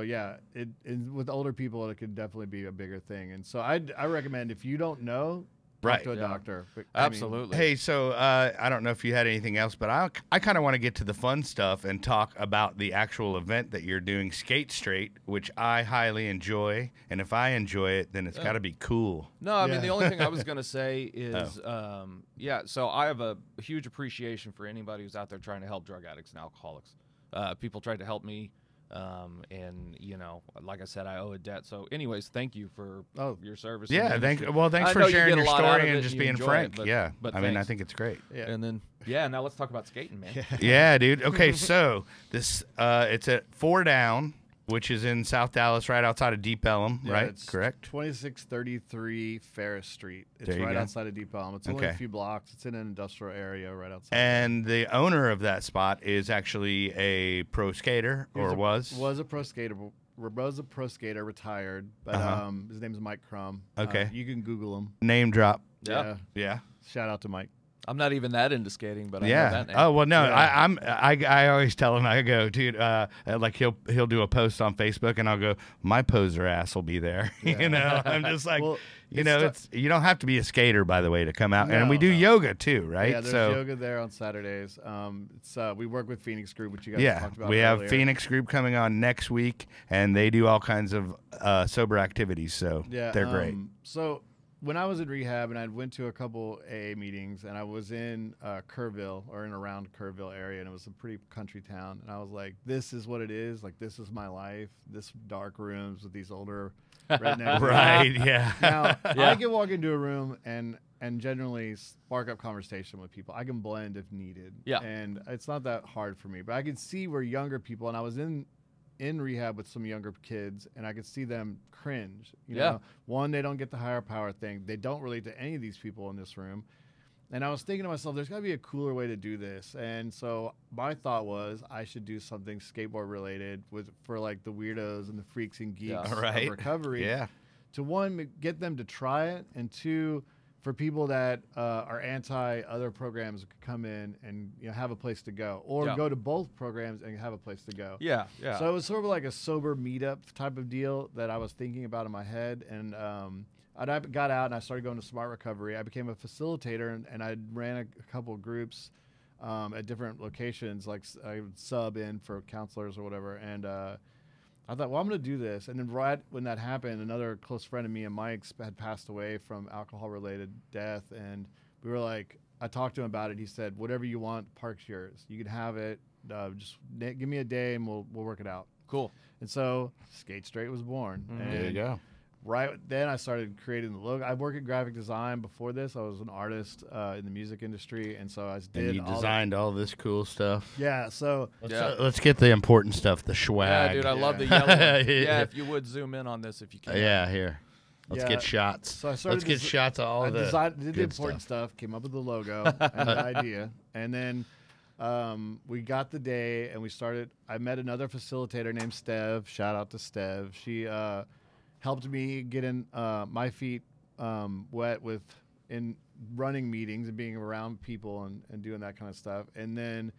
with older people, it could definitely be a bigger thing. And so I recommend, if you don't know, talk to a doctor. But, absolutely. Hey, so I don't know if you had anything else, but I kind of want to get to the fun stuff and talk about the actual event that you're doing, Skate Straight, which I highly enjoy. And if I enjoy it, then it's got to be cool. No, I mean, the only thing I was going to say is, so I have a huge appreciation for anybody who's out there trying to help drug addicts and alcoholics. People tried to help me. And like I said, I owe a debt. So anyways, thank you for your service. Yeah. Thanks for sharing your story and just being frank. But I think it's great. Yeah. And then, now let's talk about skating, man. Yeah, dude. Okay. So this, it's at 4 Down, which is in South Dallas, right outside of Deep Ellum, right? It's correct. 2633 Ferris Street. It's right outside of Deep Ellum. It's only a few blocks. It's in an industrial area right outside. And the owner of that spot is actually a pro skater, was a pro skater. Was a pro skater, retired, but his name is Mike Crum. Okay, you can Google him. Name drop. Yeah. Shout out to Mike. I'm not even that into skating, but I know Yeah. that name. Oh well, no. Yeah. I always tell him, I go, dude. Like he'll do a post on Facebook, and I'll go, my poser ass will be there. Yeah. You know, I'm just like, Well, you know, it's you don't have to be a skater, by the way, to come out. And we No, do no. yoga too, right? Yeah, there's yoga there on Saturdays. It's we work with Phoenix Group, which you guys talked about we have earlier. Phoenix Group coming on next week, and they do all kinds of sober activities. So Yeah, they're great. So when I was in rehab and I went to a couple AA meetings, and I was in Kerrville or in around Kerrville area, and it was a pretty country town, and I was like, this is what it is. Like, this is my life. This dark rooms with these older rednecks. Right? Yeah. Now, Yeah. I can walk into a room and generally spark up conversation with people. I can blend if needed. Yeah. And it's not that hard for me. But I can see where younger people, and I was in rehab with some younger kids, and I could see them cringe. You Yeah. know, one, they don't get the higher power thing. They don't relate to any of these people in this room. And I was thinking to myself, there's got to be a cooler way to do this. And so my thought was I should do something skateboard related for like the weirdos and the freaks and geeks Yeah. Right. of recovery. Yeah. To one, get them to try it, and two, for people that are anti other programs could come in and have a place to go, or Yeah. go to both programs and have a place to go. Yeah, yeah. So it was sort of like a sober meetup type of deal that I was thinking about in my head, and I got out and I started going to Smart Recovery. I became a facilitator, and I ran a couple of groups at different locations, like I would sub in for counselors or whatever, and I thought, well, I'm going to do this. And then right when that happened, another close friend of me and Mike's had passed away from alcohol-related death. And we were like, I talked to him about it. He said, whatever you want, park's yours. You can have it. Just give me a day and we'll work it out. Cool. And so Skate Straight was born. And There you go. right then I started creating the logo. I worked in graphic design before this. I was an artist in the music industry. And so I did And you designed all this cool stuff. Yeah, so Let's get the important stuff, the Yeah, swag. dude, I love the Yeah. yellow one. Yeah, if you would zoom in on this if you can. Yeah, here. Let's Yeah. get shots. So I started Let's get shots of all I the did the good important stuff, came up with the logo and the idea, and then we got the day and we started. I met another facilitator named Stev. Shout out to Stev. She helped me get in my feet wet in running meetings and being around people and doing that kind of stuff. And then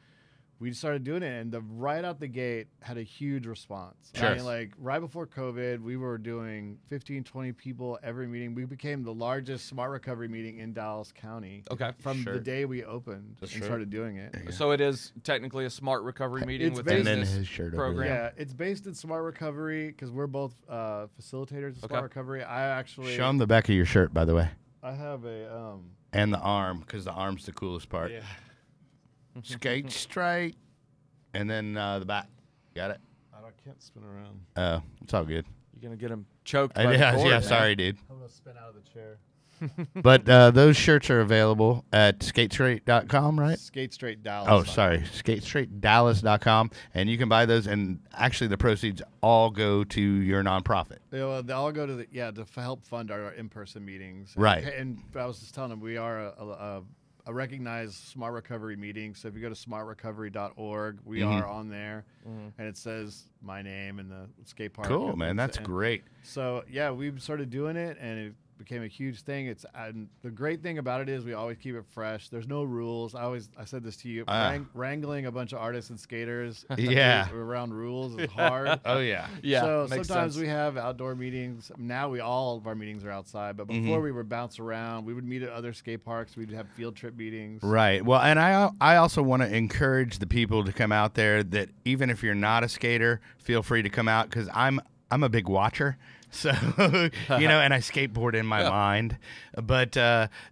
we started doing it, and right out the gate had a huge response. Sure. I mean, like right before COVID, we were doing 15, 20 people every meeting. We became the largest Smart Recovery meeting in Dallas County. Okay. From Sure. the day we opened and Sure. started doing it. So it is technically a smart recovery meeting It's with based- And then business his shirt over program. there. Yeah, it's based in Smart Recovery because we're both facilitators of Smart Okay. Recovery. I actually Show him the back of your shirt, by the way, I have a and the arm, because the arm's the coolest part. yeah. Skate straight, and then the back. Got it? Can't spin around. Oh, it's all good. You're gonna get him choked. By Yeah, the cord, yeah. man. Sorry, dude. I'm gonna spin out of the chair. But those shirts are available at skatestraight.com, right? Skate Straight Dallas. Oh, sorry, skatestraightdallas.com, and you can buy those. And actually, the proceeds all go to your nonprofit. They all go to to help fund our in-person meetings. Right. And I was just telling them we are a recognized Smart Recovery meeting. So if you go to smartrecovery.org, we Mhm. are on there, and it says my name and the skate park. Cool, man. That's And great. So yeah, we started doing it, and it became a huge thing. And the great thing about it is we always keep it fresh. There's no rules. I said this to you. Wrangling a bunch of artists and skaters Yeah. around rules is hard. Oh yeah. Yeah. So makes sometimes sense. we have outdoor meetings. Now all of our meetings are outside, but before we would bounce around. We would meet at other skate parks. We'd have field trip meetings. Right. Well, and I also want to encourage the people to come out there, that even if you're not a skater, feel free to come out, because I'm a big watcher. So, and I skateboard in my mind. But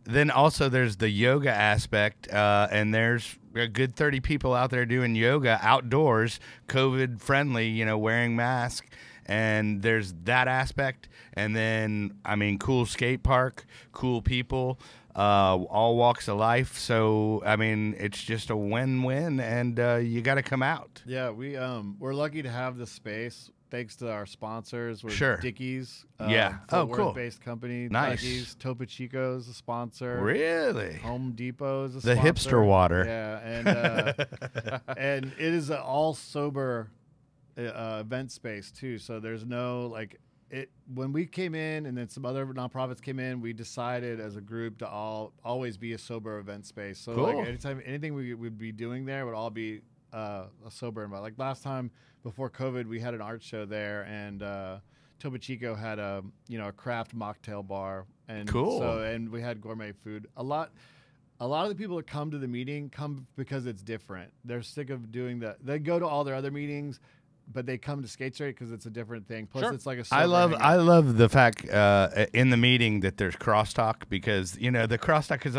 then also there's the yoga aspect, and there's a good 30 people out there doing yoga outdoors, COVID friendly, wearing masks. And there's that aspect. And then, cool skate park, cool people, all walks of life. So, it's just a win-win, and you got to come out. Yeah, we're lucky to have this space. Thanks to our sponsors, we're Sure. Dickies. Yeah. Oh, cool. Based company. Nice. Dickies. Topo Chico is a sponsor. Really? Home Depot is a The sponsor. hipster water. Yeah, and it is an all sober event space too. So there's no when we came in, and then some other nonprofits came in, we decided as a group to always be a sober event space. So Cool. like anytime anything we would be doing there would all be a sober environment. Like last time before COVID, we had an art show there, and Topo Chico had a craft mocktail bar, and Cool. and we had gourmet food. A lot of the people that come to the meeting come because it's different. They're sick of doing that. They go to all their other meetings, but they come to Skate Straight because it's a different thing. Plus, Sure. it's like a I love the fact in the meeting that there's crosstalk, because the crosstalk is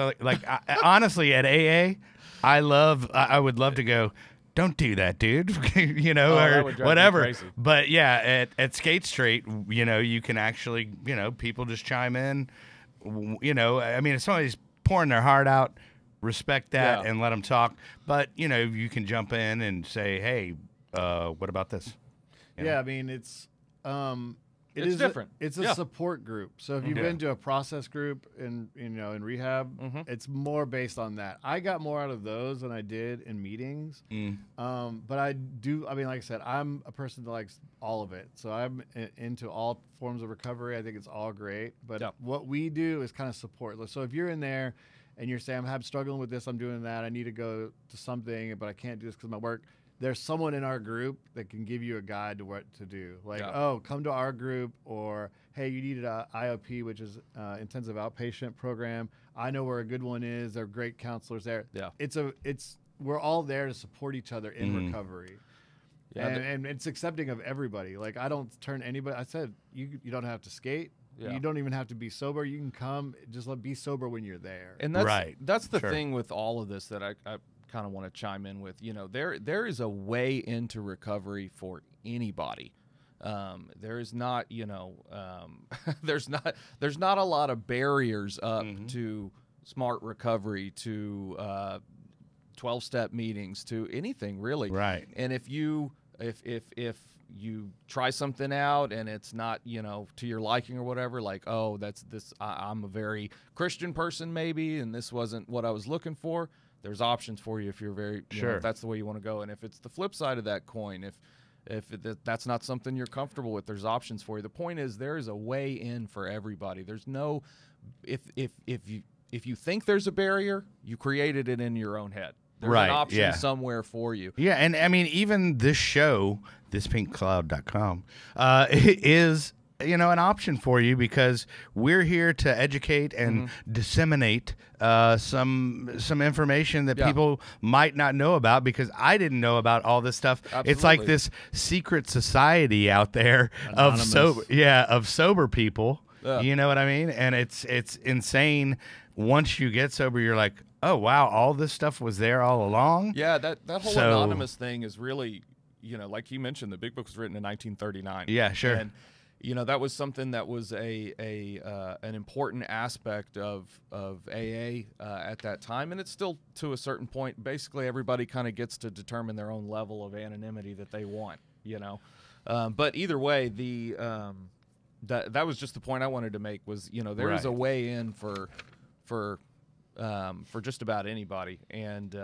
honestly at AA, I would love to go, don't do that, dude, that would or drive me whatever. crazy. But yeah, at Skate Straight, you can actually, people just chime in. I mean, if somebody's pouring their heart out, respect that and let them talk. But you can jump in and say, hey, what about this? I mean, it's different. It's a support group. So if you've been to a process group in rehab, it's more based on that. I got more out of those than I did in meetings. But I mean, like I said, I'm a person that likes all of it. So I'm into all forms of recovery. I think it's all great. But what we do is kind of support. So if you're in there and you're saying, I'm struggling with this, I'm doing that, I need to go to something, but I can't do this because of my work, there's someone in our group that can give you a guide to what to do. Like, come to our group, or, hey, you need an IOP, which is intensive outpatient program. I know where a good one is. They're great counselors there. Yeah. We're all there to support each other in recovery. Yeah, and it's accepting of everybody. Like, I don't turn anybody. I said, you don't have to skate. Yeah. You don't even have to be sober. You can come, just be sober when you're there. And that's the thing with all of this that I kind of want to chime in with. There is a way into recovery for anybody. There is not, there's not a lot of barriers up to smart recovery, to 12-step meetings, to anything really. Right. And if you try something out and it's not, to your liking or whatever, like, oh, I'm a very Christian person maybe, and this wasn't what I was looking for. There's options for you if you're very sure if that's the way you want to go. And if it's the flip side of that coin, if that's not something you're comfortable with, there's options for you. The point is, there is a way in for everybody. There's no if you think there's a barrier, you created it in your own head. There's an option somewhere for you. Yeah, and I mean, even this show, thispinkcloud.com, is an option for you, because we're here to educate and disseminate some information that people might not know about, because I didn't know about all this stuff. Absolutely. It's like this secret society out there of sober people. Yeah. You know what I mean? And it's insane. Once you get sober, you're like, oh wow, all this stuff was there all along. Yeah, that whole anonymous thing is really, like you mentioned, the Big Book was written in 1939. Yeah, sure. And that was something that was an important aspect of AA at that time, and it's still to a certain point. Basically, everybody kind of gets to determine their own level of anonymity that they want. But either way, that was just the point I wanted to make. Was there is a way in for just about anybody, and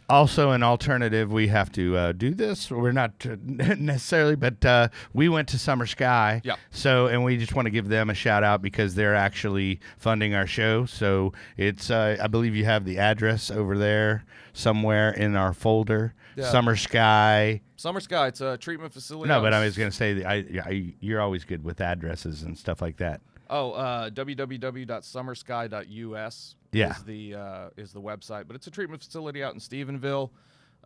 also an alternative. We have to do this. We're not necessarily, but we went to Summer Sky. Yeah. So, and we just want to give them a shout out, because they're actually funding our show. So it's, I believe you have the address over there somewhere in our folder. Yeah. Summer Sky. Summer Sky. It's a treatment facility. No, but I was going to say you're always good with addresses and stuff like that. Oh, www.summersky.us is the website. But it's a treatment facility out in Stephenville.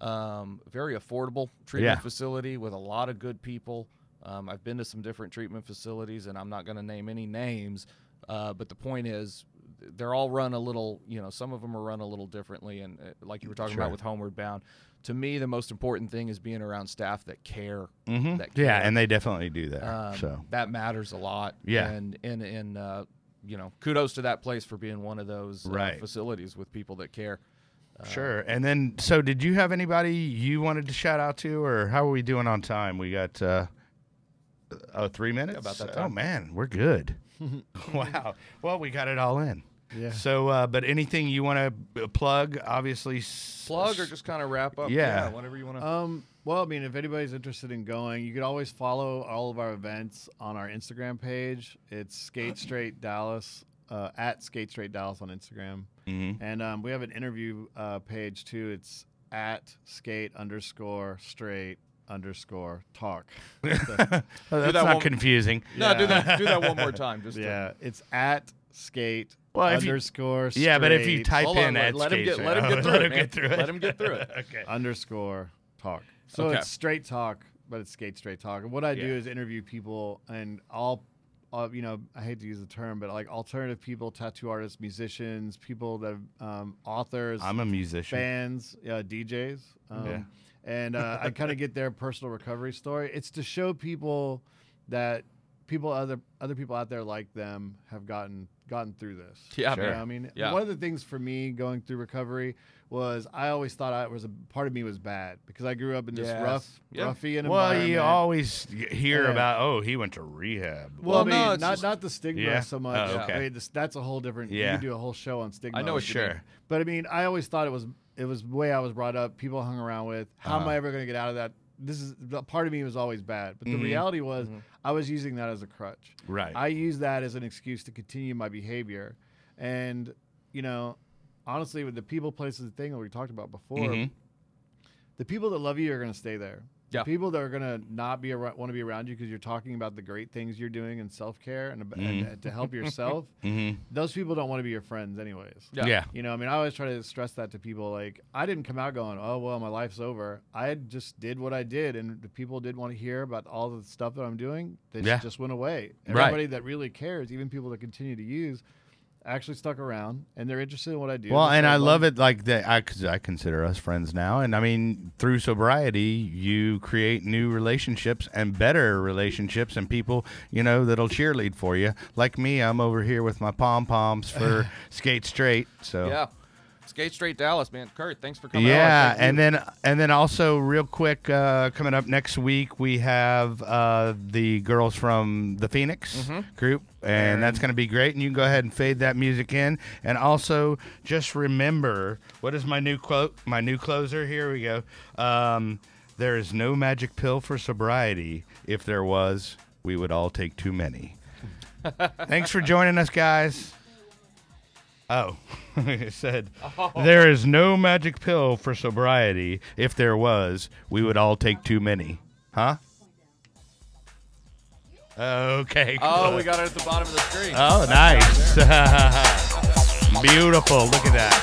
Very affordable treatment facility with a lot of good people. I've been to some different treatment facilities, and I'm not going to name any names. But the point is, they're all run a little, some of them are run a little differently. And like you were talking about with Homeward Bound, to me, the most important thing is being around staff that care. That care. Yeah, and they definitely do that. So that matters a lot. Yeah. And kudos to that place for being one of those facilities with people that care. Sure. And then, so did you have anybody you wanted to shout out to, or how are we doing on time? We got 3 minutes? Yeah, about that time. Oh, man, we're good. Wow. Well, we got it all in. Yeah. So, but anything you want to plug? Obviously, Plug or just kind of wrap up? Yeah. Whatever you want to. Well, I mean, if anybody's interested in going, you could always follow all of our events on our Instagram page. It's Skate Straight Dallas, at Skate Straight Dallas on Instagram. And we have an interview page too. It's at skate_straight_talk. that's not one- confusing. No, do that one more time. Just Yeah, it's at skate Well, if underscore you, yeah, but if you straight type Hold on, in at let him skate get let him straight- get through let it. him man. get through it. Let him get through it. Okay. underscore talk. So Okay. it's straight talk, but it's skate straight talk. And what I do Yeah. is interview people, and I'll, you know, I hate to use the term, but like alternative people, tattoo artists, musicians, people that authors, I'm a musician. bands, DJs, and I kind of get their personal recovery story. It's to show people that other people out there like them have gotten through this. Yeah, Sure. You know what I mean, Yeah. one of the things for me going through recovery was I always thought a part of me was bad because I grew up in this Yes. Yeah. ruffian Well, environment. you always hear Yeah. about, oh, he went to rehab. Well, Well, I no, mean, it's not just- not the stigma Yeah? so much. Oh, okay. I mean, that's a whole different. Yeah. You could do a whole show on stigma. I know what you Sure. mean. But I mean, I always thought it was the way I was brought up. People I hung around with. How am Uh-huh. I ever going to get out of that? This is part of me was always bad, but the reality was I was using that as a crutch. Right. I used that as an excuse to continue my behavior, and you know, honestly, with the people, places, thing that we talked about before, the people that love you are going to stay there. Yeah. The people that are going to not be want to be around you because you're talking about the great things you're doing in self-care and to help yourself. Those people don't want to be your friends anyways. Yeah. You know, I mean, I always try to stress that to people. Like, I didn't come out going, oh, well, my life's over. I just did what I did, and the people didn't want to hear about all the stuff that I'm doing. They Yeah. just went away. Right. Everybody that really cares, even people that continue to use, actually stuck around, and they're interested in what I do. Well, Just and like I one- love it like that. I consider us friends now, and I mean, through sobriety, you create new relationships and better relationships, and people that'll cheerlead for you. Like me, I'm over here with my pom poms for Skate Straight. So Yeah. Skate Straight Dallas, man. Kurt, thanks for coming. yeah, on. and then also real quick, coming up next week, we have the girls from the Phoenix group, and that's going to be great. And you can go ahead and fade that music in. And also, just remember, what is my new quote? My new closer. Here we go. There is no magic pill for sobriety. If there was, we would all take too many. Thanks for joining us, guys. Oh, it said, there is no magic pill for sobriety. If there was, we would all take too many. Huh? Okay. Oh, we got it at the bottom of the screen. Oh, nice. Beautiful. Look at that.